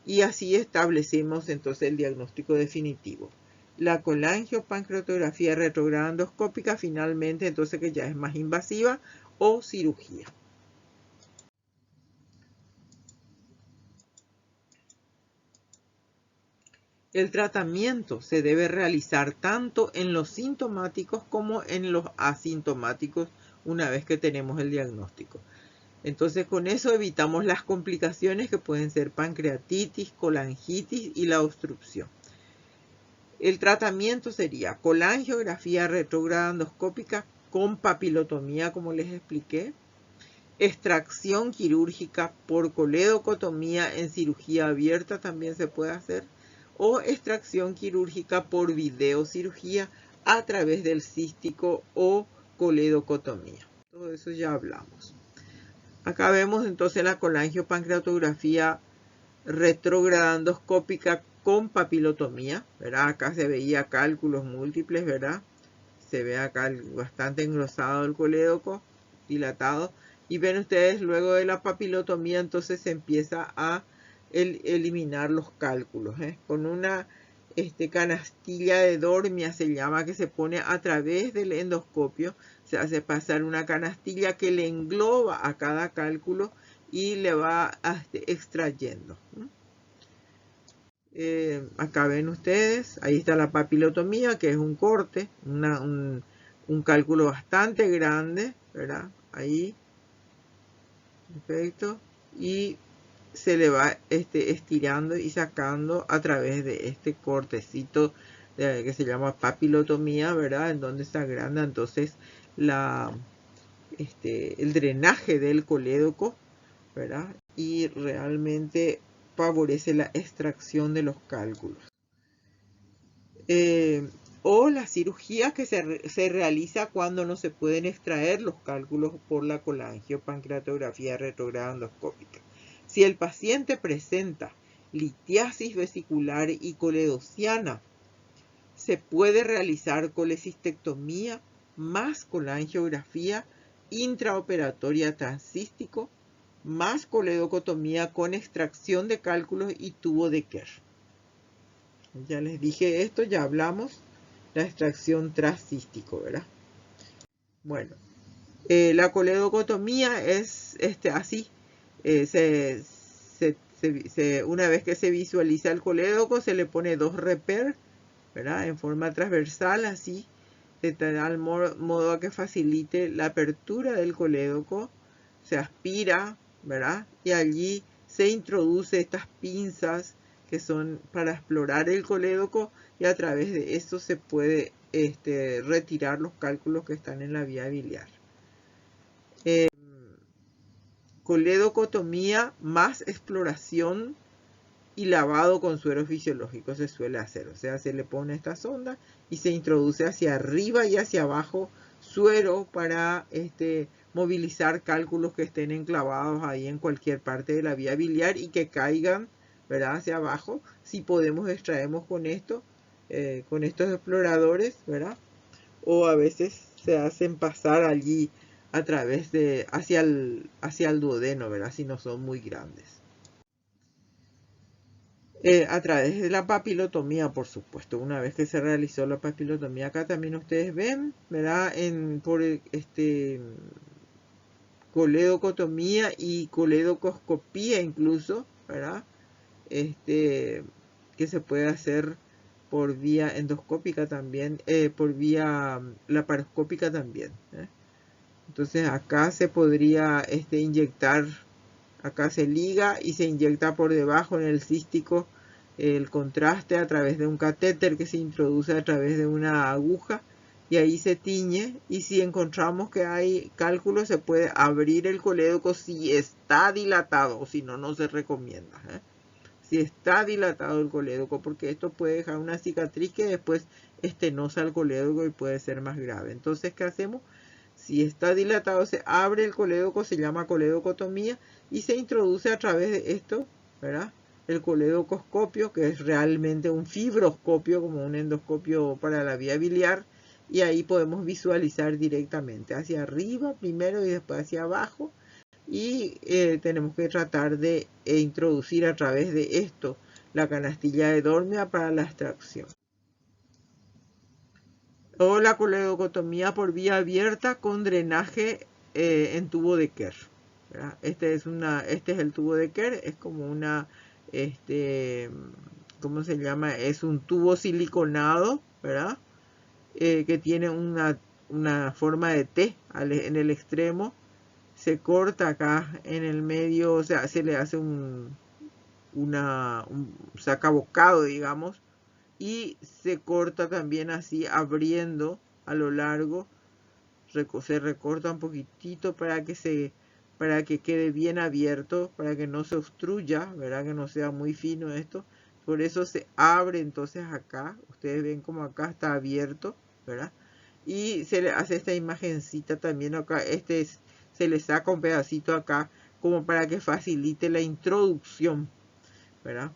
Y así establecemos entonces el diagnóstico definitivo. La colangiopancreatografía retrograda endoscópica, finalmente, entonces, que ya es más invasiva, o cirugía. El tratamiento se debe realizar tanto en los sintomáticos como en los asintomáticos una vez que tenemos el diagnóstico. Entonces, con eso evitamos las complicaciones que pueden ser pancreatitis, colangitis y la obstrucción. El tratamiento sería colangiografía retrógrada endoscópica con papilotomía, como les expliqué, extracción quirúrgica por coledocotomía en cirugía abierta también se puede hacer, o extracción quirúrgica por videocirugía a través del cístico o coledocotomía. Todo eso ya hablamos. Acá vemos entonces la colangiopancreatografía retrógrada endoscópica con papilotomía, ¿verdad? Acá se veía cálculos múltiples, ¿verdad? Se ve acá bastante engrosado el colédoco, dilatado. Y ven ustedes, luego de la papilotomía, entonces se empieza a eliminar los cálculos, con una canastilla de Dormia, se llama, que se pone a través del endoscopio. Se hace pasar una canastilla que le engloba a cada cálculo y le va extrayendo. Acá ven ustedes, ahí está la papilotomía, que es un corte, un cálculo bastante grande, ¿verdad? Ahí, perfecto, y se le va estirando y sacando a través de este cortecito que se llama papilotomía, ¿verdad? En donde se agranda entonces el drenaje del colédoco, ¿verdad? Y realmente favorece la extracción de los cálculos. O la cirugía que se realiza cuando no se pueden extraer los cálculos por la colangiopancreatografía retrógrada endoscópica. Si el paciente presenta litiasis vesicular y coledociana, se puede realizar colecistectomía más colangiografía intraoperatoria transcístico más coledocotomía con extracción de cálculos y tubo de Kerr. Ya les dije esto, ya hablamos, la extracción transcístico, ¿verdad? Bueno, la coledocotomía es así. Una vez que se visualiza el colédoco, se le pone 2 reper, ¿verdad? En forma transversal, así, de tal modo a que facilite la apertura del colédoco. Se aspira, ¿verdad? Y allí se introduce estas pinzas que son para explorar el colédoco, y a través de esto se puede retirar los cálculos que están en la vía biliar. Coledocotomía más exploración y lavado con suero fisiológico se suele hacer. O sea, se le pone esta sonda y se introduce hacia arriba y hacia abajo suero para movilizar cálculos que estén enclavados ahí en cualquier parte de la vía biliar y que caigan, ¿verdad?, hacia abajo. Si podemos, extraemos con esto, con estos exploradores, ¿verdad? O a veces se hacen pasar allí a través de hacia el duodeno, ¿verdad?, si no son muy grandes. A través de la papilotomía, por supuesto. Una vez que se realizó la papilotomía, acá también ustedes ven, ¿verdad? Por coledocotomía y coledocoscopía incluso, ¿verdad? Que se puede hacer por vía endoscópica también, por vía laparoscópica también. Entonces acá se podría inyectar, acá se liga y se inyecta por debajo en el cístico el contraste a través de un catéter que se introduce a través de una aguja y ahí se tiñe, y si encontramos que hay cálculo se puede abrir el colédoco si está dilatado, o si no, no se recomienda. Si está dilatado el colédoco, porque esto puede dejar una cicatriz que después estenosa el colédoco y puede ser más grave. Entonces, ¿qué hacemos? Si está dilatado, se abre el colédoco, se llama coledocotomía, y se introduce a través de esto, ¿verdad? El coledocoscopio, que es realmente un fibroscopio, como un endoscopio para la vía biliar, y ahí podemos visualizar directamente hacia arriba primero y después hacia abajo, y tenemos que tratar de introducir a través de esto la canastilla de Dormia para la extracción. O la coledocotomía por vía abierta con drenaje en tubo de Kerr. Este es el tubo de Kerr, es como una, ¿cómo se llama? Es un tubo siliconado, ¿verdad? Que tiene una forma de T en el extremo. Se corta acá en el medio, o sea, se le hace un sacabocado, digamos, y se corta también así abriendo a lo largo, se recorta un poquitito para que quede bien abierto, para que no se obstruya, ¿verdad? Que no sea muy fino esto. Por eso se abre entonces acá, ustedes ven como acá está abierto, ¿verdad? Y se le hace esta imagencita también acá, se le saca un pedacito acá como para que facilite la introducción, ¿verdad?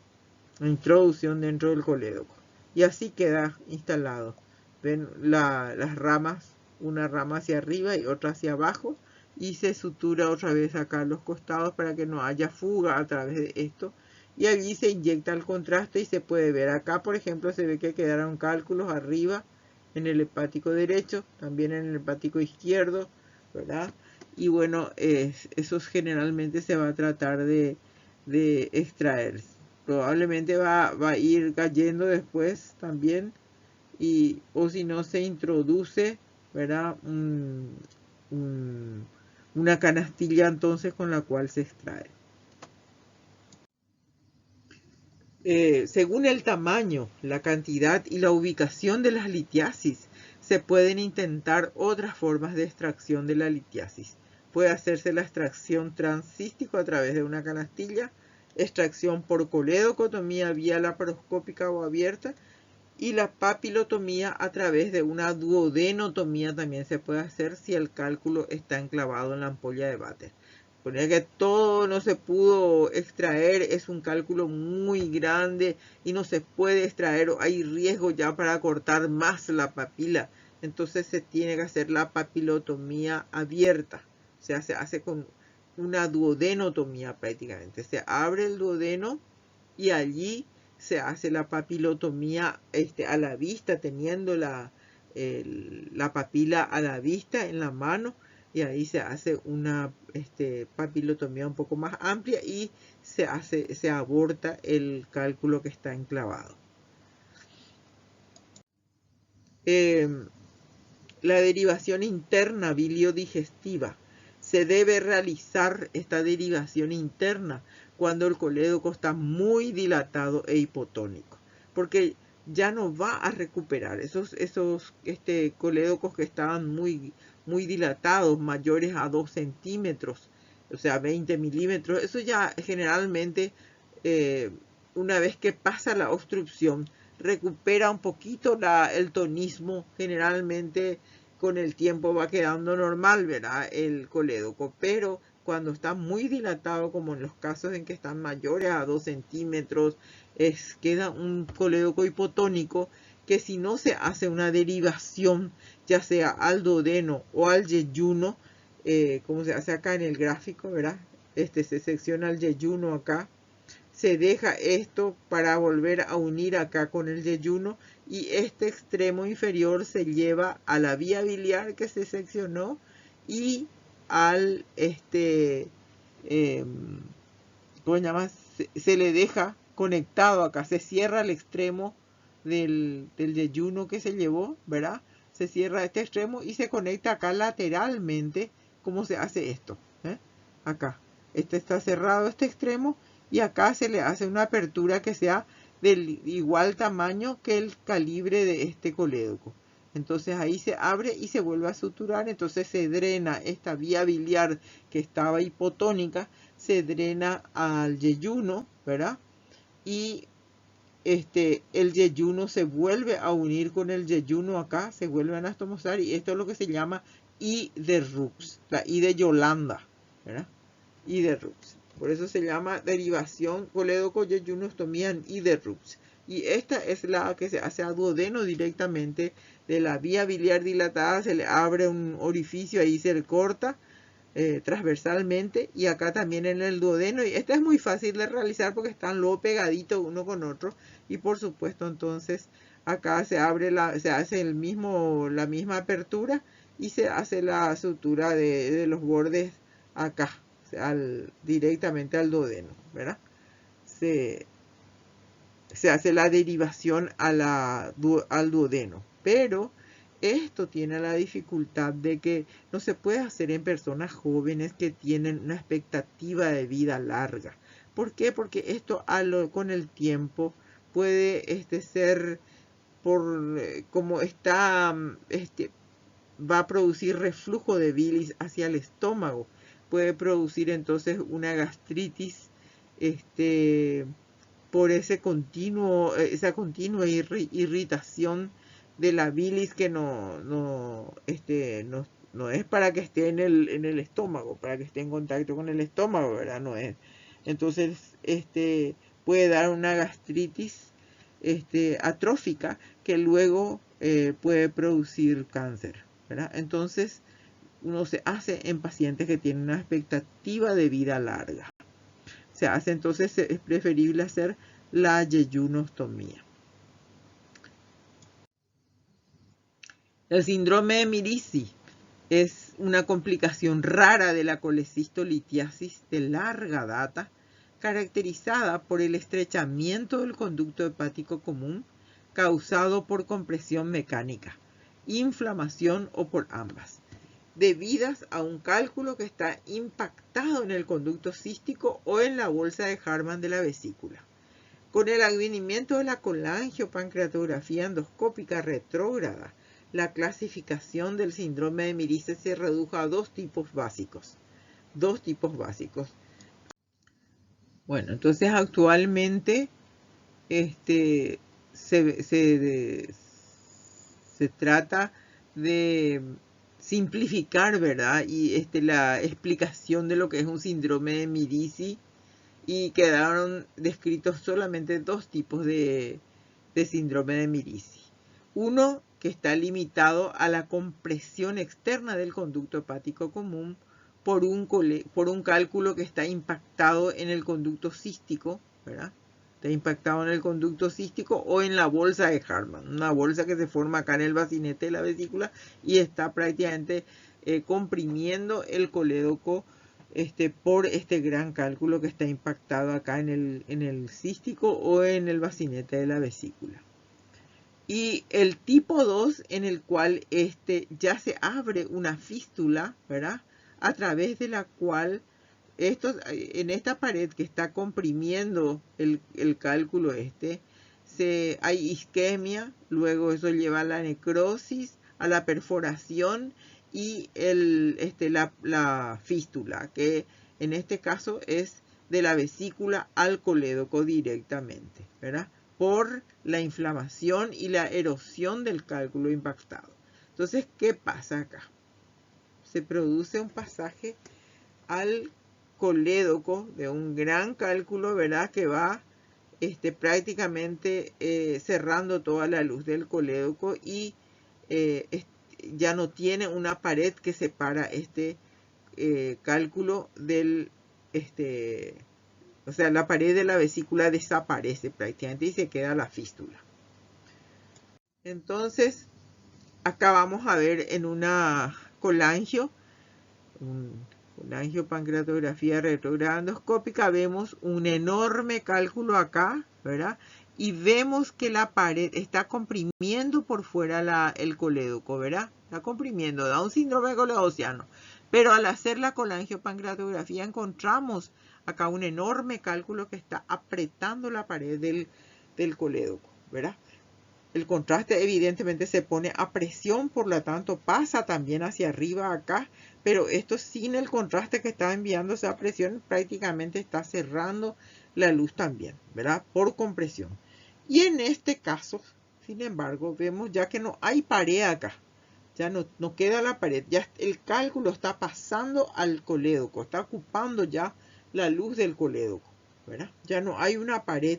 La introducción dentro del colédoco. Y así queda instalado. Ven las ramas, una rama hacia arriba y otra hacia abajo, y se sutura otra vez acá a los costados para que no haya fuga a través de esto. Y allí se inyecta el contraste y se puede ver acá, por ejemplo, se ve que quedaron cálculos arriba en el hepático derecho, también en el hepático izquierdo, ¿verdad? Y bueno, esos generalmente se va a tratar de extraer. Probablemente va a ir cayendo después también, o si no se introduce, ¿verdad? Una canastilla entonces con la cual se extrae. Según el tamaño, la cantidad y la ubicación de las litiasis, se pueden intentar otras formas de extracción de la litiasis. Puede hacerse la extracción transcístico a través de una canastilla, extracción por coledocotomía vía laparoscópica o abierta, y la papilotomía a través de una duodenotomía también se puede hacer si el cálculo está enclavado en la ampolla de váter. Poner que todo no se pudo extraer, es un cálculo muy grande y no se puede extraer, o hay riesgo ya para cortar más la papila. Entonces se tiene que hacer la papilotomía abierta. O sea, se hace con una duodenotomía prácticamente. Se abre el duodeno y allí se hace la papilotomía a la vista, teniendo la papila a la vista en la mano, y ahí se hace una papilotomía un poco más amplia y se aborta el cálculo que está enclavado. La derivación interna biliodigestiva. Se debe realizar esta derivación interna cuando el colédoco está muy dilatado e hipotónico, porque ya no va a recuperar esos colédocos que estaban muy dilatados, mayores a 2 centímetros, o sea 20 milímetros. Eso ya generalmente, una vez que pasa la obstrucción, recupera un poquito el tonismo. Generalmente con el tiempo va quedando normal, ¿verdad? El colédoco, pero cuando está muy dilatado, como en los casos en que están mayores a 2 centímetros, queda un colédoco hipotónico que, si no se hace una derivación, ya sea al duodeno o al yeyuno, como se hace acá en el gráfico, ¿verdad? Se secciona el yeyuno acá, se deja esto para volver a unir acá con el yeyuno y este extremo inferior se lleva a la vía biliar que se seccionó y al ¿cómo se llama? Se le deja conectado acá, se cierra el extremo del yeyuno que se llevó, ¿verdad? Se cierra este extremo y se conecta acá lateralmente. ¿Cómo se hace esto? Acá, este está cerrado, este extremo, y acá se le hace una apertura que sea del igual tamaño que el calibre de este colédoco. Entonces ahí se abre y se vuelve a suturar, entonces se drena esta vía biliar que estaba hipotónica, se drena al yeyuno, ¿verdad? Y el yeyuno se vuelve a unir con el yeyuno acá, se vuelve a anastomosar, y esto es lo que se llama I de Rux, la I de Yolanda, ¿verdad? I de Rux. Por eso se llama derivación colédoco-yeyunostomía en I de Rux. Y esta es la que se hace a duodeno directamente de la vía biliar dilatada, se le abre un orificio, ahí se le corta transversalmente, y acá también en el duodeno, y esta es muy fácil de realizar porque están luego pegaditos uno con otro, y por supuesto entonces acá se abre se hace la misma apertura y se hace la sutura de los bordes acá, directamente al duodeno, ¿verdad? Se hace la derivación al duodeno, pero esto tiene la dificultad de que no se puede hacer en personas jóvenes que tienen una expectativa de vida larga. ¿Por qué? Porque esto con el tiempo puede ser como está, va a producir reflujo de bilis hacia el estómago. Puede producir entonces una gastritis, por esa continua irritación de la bilis que no es para que esté en el estómago, para que esté en contacto con el estómago, ¿verdad? No es. Entonces, puede dar una gastritis atrófica que luego puede producir cáncer, ¿verdad? Entonces, uno se hace en pacientes que tienen una expectativa de vida larga. Se hace entonces, es preferible hacer la yeyunostomía. El síndrome de Mirici es una complicación rara de la colecistolitiasis de larga data, caracterizada por el estrechamiento del conducto hepático común causado por compresión mecánica, inflamación o por ambas, debidas a un cálculo que está impactado en el conducto cístico o en la bolsa de Hartmann de la vesícula. Con el advenimiento de la colangiopancreatografía endoscópica retrógrada, la clasificación del síndrome de Mirice se redujo a dos tipos básicos. Bueno, entonces actualmente se trata de simplificar, ¿verdad? Y la explicación de lo que es un síndrome de Mirici, y quedaron descritos solamente dos tipos de síndrome de Mirici. Uno que está limitado a la compresión externa del conducto hepático común por un cálculo que está impactado en el conducto cístico, ¿verdad? Está impactado en el conducto cístico o en la bolsa de Hartmann, una bolsa que se forma acá en el bacinete de la vesícula y está prácticamente comprimiendo el colédoco por este gran cálculo que está impactado acá en el cístico o en el bacinete de la vesícula. Y el tipo 2, en el cual ya se abre una fístula, ¿verdad? A través de la cual en esta pared que está comprimiendo el cálculo hay isquemia, luego eso lleva a la necrosis, a la perforación y la fístula, que en este caso es de la vesícula al colédoco directamente, ¿verdad? Por la inflamación y la erosión del cálculo impactado. Entonces, ¿qué pasa acá? Se produce un pasaje al colédoco de un gran cálculo, ¿verdad? Que va prácticamente cerrando toda la luz del colédoco y ya no tiene una pared que separa cálculo del O sea, la pared de la vesícula desaparece prácticamente y se queda la fístula. Entonces, acá vamos a ver en una colangio, colangiopancreatografía retrograda endoscópica, vemos un enorme cálculo acá, ¿verdad? Y vemos que la pared está comprimiendo por fuera el colédoco, ¿verdad? Está comprimiendo, da un síndrome coledociano. Pero al hacer la colangiopancreatografía encontramos acá un enorme cálculo que está apretando la pared del colédoco, ¿verdad? El contraste evidentemente se pone a presión, por lo tanto pasa también hacia arriba acá, pero esto sin el contraste que está enviándose a presión prácticamente está cerrando la luz también, ¿verdad? Por compresión. Y en este caso, sin embargo, vemos ya que no hay pared acá. Ya no queda la pared, ya el cálculo está pasando al colédoco, está ocupando ya la luz del colédoco, ¿verdad? Ya no hay una pared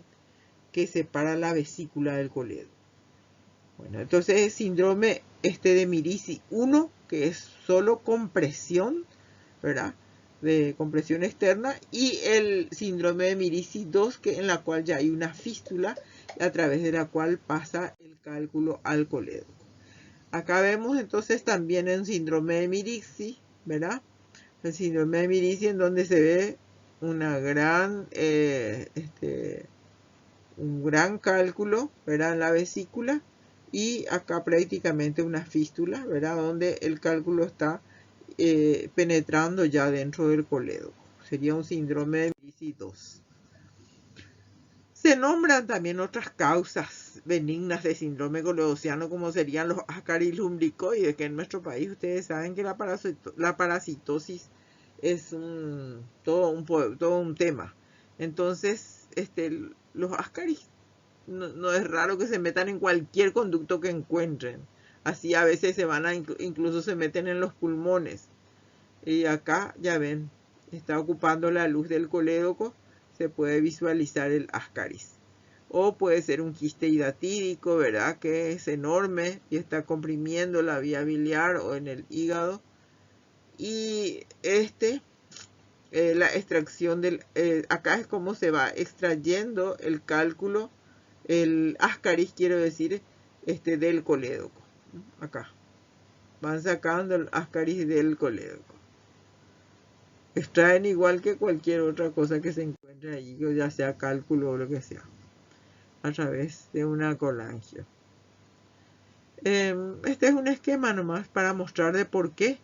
que separa la vesícula del colédoco. Bueno, entonces el síndrome de Mirici 1, que es solo compresión, ¿verdad? De compresión externa, y el síndrome de Mirici 2, que en la cual ya hay una fístula a través de la cual pasa el cálculo al colédoco. Acá vemos entonces también el síndrome de Mirici, ¿verdad? El síndrome de Mirici en donde se ve una un gran cálculo, ¿verdad? En la vesícula, y acá prácticamente una fístula, ¿verdad? Donde el cálculo está penetrando ya dentro del colédoco. Sería un síndrome de Mirici 2. Se nombran también otras causas benignas de síndrome coledociano, como serían los ascaris lumbricoides, que en nuestro país ustedes saben que la parasitosis es todo un tema. Entonces, los ascaris no es raro que se metan en cualquier conducto que encuentren. Así a veces incluso se meten en los pulmones. Y acá ya ven, está ocupando la luz del colédoco, se puede visualizar el ascaris. O puede ser un quiste hidatídico, ¿verdad? Que es enorme y está comprimiendo la vía biliar o en el hígado. Y la extracción acá es como se va extrayendo el cálculo, el ascaris quiero decir, del colédoco. Acá. Van sacando el ascaris del colédoco. Extraen igual que cualquier otra cosa que se encuentre allí, ya sea cálculo o lo que sea, a través de una colangio. Este es un esquema nomás para mostrar de por qué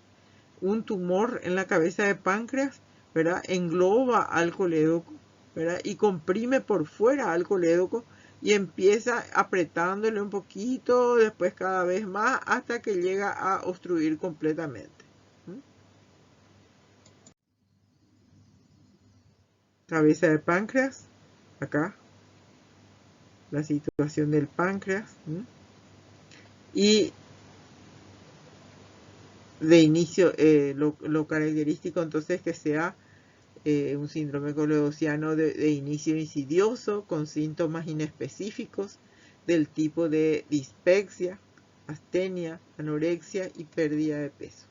un tumor en la cabeza de páncreas, ¿verdad? Engloba al colédoco, ¿verdad? Y comprime por fuera al colédoco y empieza apretándole un poquito, después cada vez más, hasta que llega a obstruir completamente. Cabeza de páncreas, acá, la situación del páncreas. Y de inicio, lo característico entonces que sea un síndrome coledociano de inicio insidioso, con síntomas inespecíficos del tipo de dispepsia, astenia, anorexia y pérdida de peso.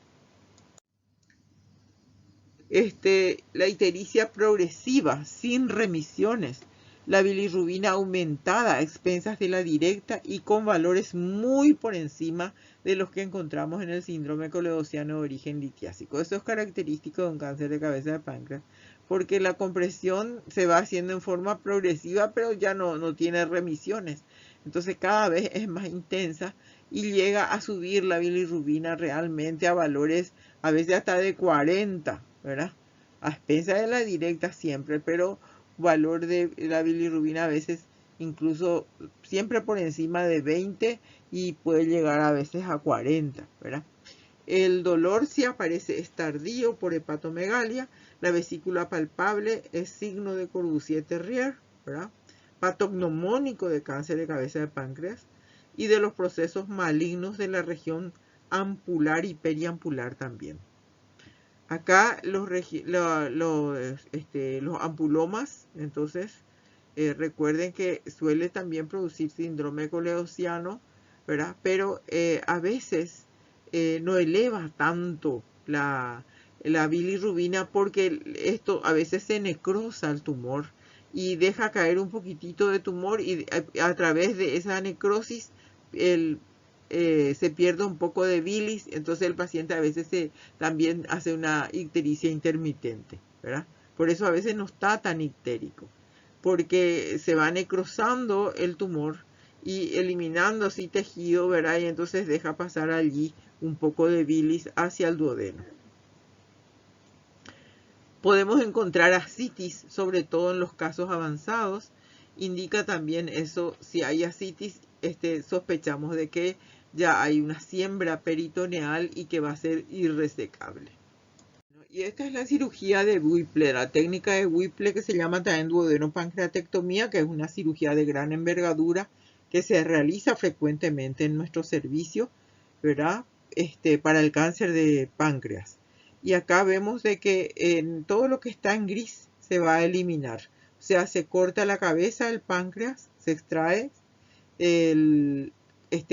La ictericia progresiva, sin remisiones, la bilirrubina aumentada a expensas de la directa y con valores muy por encima de los que encontramos en el síndrome coledociano de origen litiásico. Eso es característico de un cáncer de cabeza de páncreas, porque la compresión se va haciendo en forma progresiva, pero ya no tiene remisiones. Entonces cada vez es más intensa y llega a subir la bilirrubina realmente a valores a veces hasta de 40, ¿verdad? A expensas de la directa siempre, pero valor de la bilirrubina a veces incluso siempre por encima de 20 y puede llegar a veces a 40, ¿verdad? El dolor, si aparece, es tardío por hepatomegalia. La vesícula palpable es signo de Corbusier-Terrier, ¿verdad? Patognomónico de cáncer de cabeza de páncreas y de los procesos malignos de la región ampular y periampular también. Acá los ampulomas, entonces, recuerden que suele también producir síndrome coledociano, ¿verdad? Pero a veces no eleva tanto la bilirrubina porque esto a veces se necrosa el tumor y deja caer un poquitito de tumor y a través de esa necrosis se pierde un poco de bilis, entonces el paciente a veces también hace una ictericia intermitente, ¿verdad? Por eso a veces no está tan ictérico, porque se va necrosando el tumor y eliminando así tejido, ¿verdad? Y entonces deja pasar allí un poco de bilis hacia el duodeno. Podemos encontrar ascitis, sobre todo en los casos avanzados. Indica también eso, si hay ascitis, sospechamos de que ya hay una siembra peritoneal y que va a ser irresecable. Y esta es la cirugía de Whipple, la técnica de Whipple que se llama también duodenopancreatectomía, que es una cirugía de gran envergadura que se realiza frecuentemente en nuestro servicio, ¿verdad? Para el cáncer de páncreas. Y acá vemos de que en todo lo que está en gris se va a eliminar. O sea, se corta la cabeza del páncreas, se extrae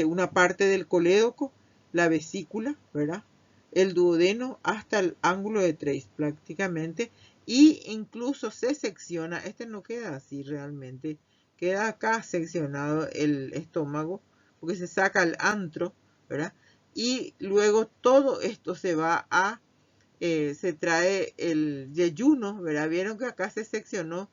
una parte del colédoco, la vesícula, ¿verdad? El duodeno hasta el ángulo de Treis prácticamente, y incluso se secciona, no queda así realmente, queda acá seccionado el estómago, porque se saca el antro, ¿verdad? Y luego todo esto se va a, se trae el yeyuno, ¿verdad? Vieron que acá se seccionó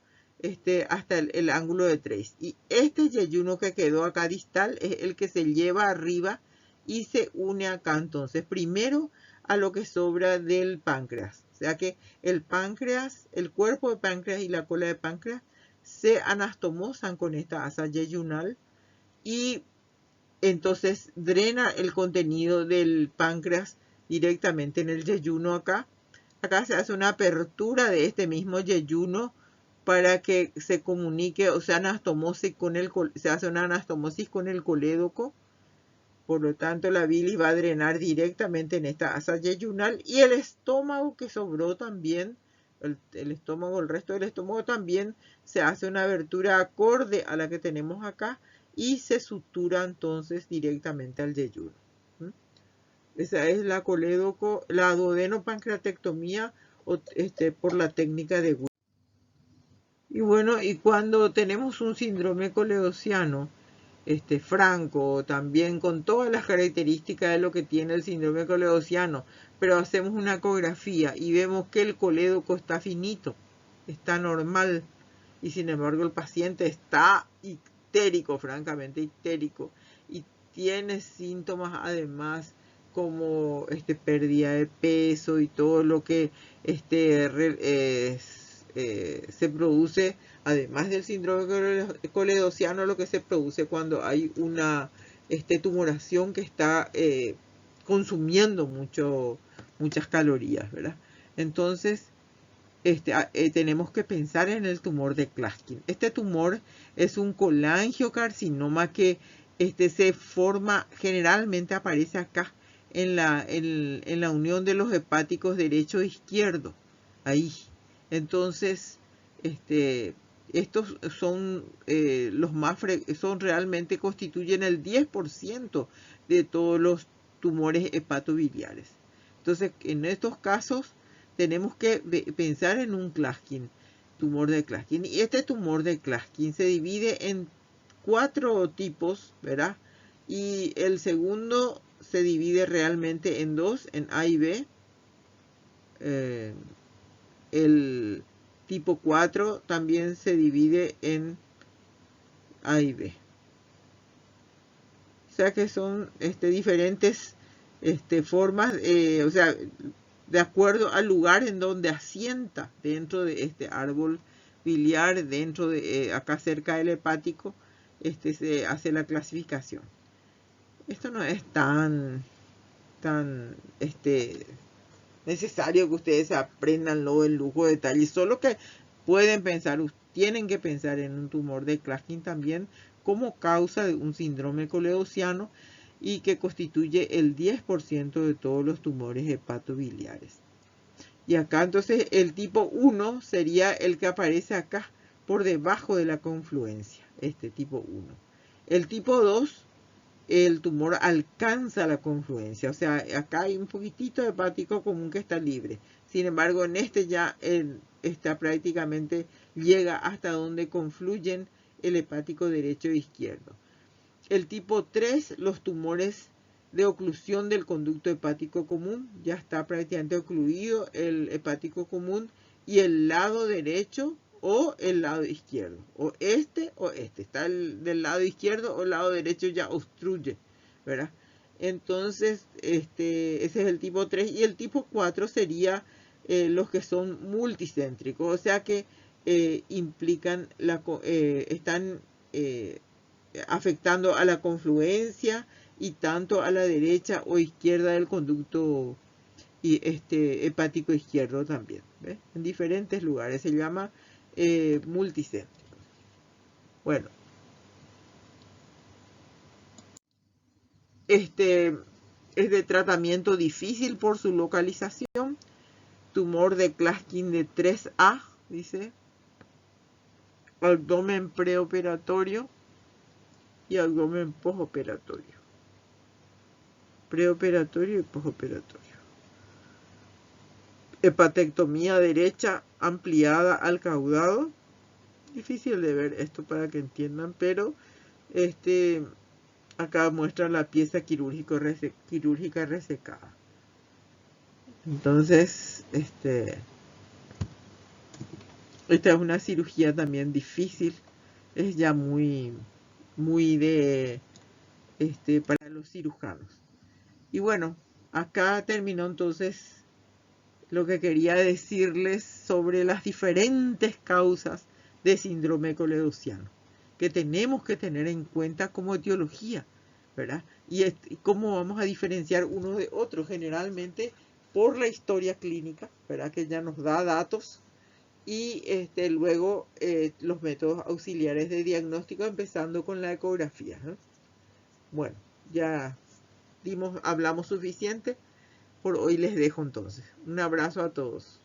hasta el ángulo de Treis. Y este yeyuno que quedó acá distal es el que se lleva arriba y se une acá entonces primero a lo que sobra del páncreas. O sea que el páncreas, el cuerpo de páncreas y la cola de páncreas se anastomosan con esta asa yeyunal y entonces drena el contenido del páncreas directamente en el yeyuno acá. Acá se hace una apertura de este mismo yeyuno para que se comunique, o sea, se hace una anastomosis con el colédoco. Por lo tanto, la bilis va a drenar directamente en esta asa yeyunal y el estómago que sobró también, el estómago, el resto del estómago también se hace una abertura acorde a la que tenemos acá y se sutura entonces directamente al yeyuno. Esa es la duodenopancreatectomía por la técnica de Whipple. Y bueno, y cuando tenemos un síndrome coleociano, franco, también con todas las características de lo que tiene el síndrome coleociano, pero hacemos una ecografía y vemos que el colédoco está finito, está normal, y sin embargo el paciente está ictérico, francamente ictérico, y tiene síntomas además como pérdida de peso y todo lo que se produce, además del síndrome coledociano, lo que se produce cuando hay una tumoración que está consumiendo muchas calorías, ¿verdad? Entonces, tenemos que pensar en el tumor de Klatskin. Este tumor es un colangiocarcinoma que se forma, generalmente aparece acá en la unión de los hepáticos derecho e izquierdo, ahí. Entonces, estos son realmente constituyen el 10% de todos los tumores hepatobiliares. Entonces, en estos casos tenemos que pensar en un Klatskin, tumor de Klatskin. Y este tumor de Klatskin se divide en 4 tipos, ¿verdad? Y el segundo se divide realmente en 2, en A y B. El tipo 4 también se divide en A y B. O sea que son diferentes formas, o sea, de acuerdo al lugar en donde asienta dentro de este árbol biliar, dentro de acá cerca del hepático, se hace la clasificación. Esto no es tan necesario que ustedes aprendan luego el lujo de detalle, solo que tienen que pensar en un tumor de Klatskin también como causa de un síndrome coleociano y que constituye el 10% de todos los tumores hepatobiliares. Y acá entonces el tipo 1 sería el que aparece acá por debajo de la confluencia, tipo 1. El tipo 2, el tumor alcanza la confluencia, o sea, acá hay un poquitito hepático común que está libre. Sin embargo, en este ya está prácticamente llega hasta donde confluyen el hepático derecho e izquierdo. El tipo 3, los tumores de oclusión del conducto hepático común, ya está prácticamente ocluido el hepático común y el lado derecho o el lado izquierdo, o este, está del lado izquierdo o el lado derecho ya obstruye, ¿verdad? Entonces, ese es el tipo 3 y el tipo 4 sería los que son multicéntricos, o sea que implican, están afectando a la confluencia y tanto a la derecha o izquierda del conducto hepático izquierdo también, ¿ves? En diferentes lugares, se llama multicéntrico. Bueno, es de tratamiento difícil por su localización. Tumor de Klatskin de 3A, dice. Abdomen preoperatorio y abdomen postoperatorio. Preoperatorio y postoperatorio. Hepatectomía derecha ampliada al caudado. Difícil de ver esto para que entiendan, pero acá muestra la pieza quirúrgica resecada. Entonces, esta es una cirugía también difícil. Es ya muy de para los cirujanos. Y bueno, acá terminó entonces lo que quería decirles sobre las diferentes causas de síndrome coledociano que tenemos que tener en cuenta como etiología, ¿verdad? Y cómo vamos a diferenciar uno de otro, generalmente por la historia clínica, ¿verdad? Que ya nos da datos, y luego los métodos auxiliares de diagnóstico, empezando con la ecografía, ¿no? Bueno, ya hablamos suficiente. Por hoy les dejo entonces. Un abrazo a todos.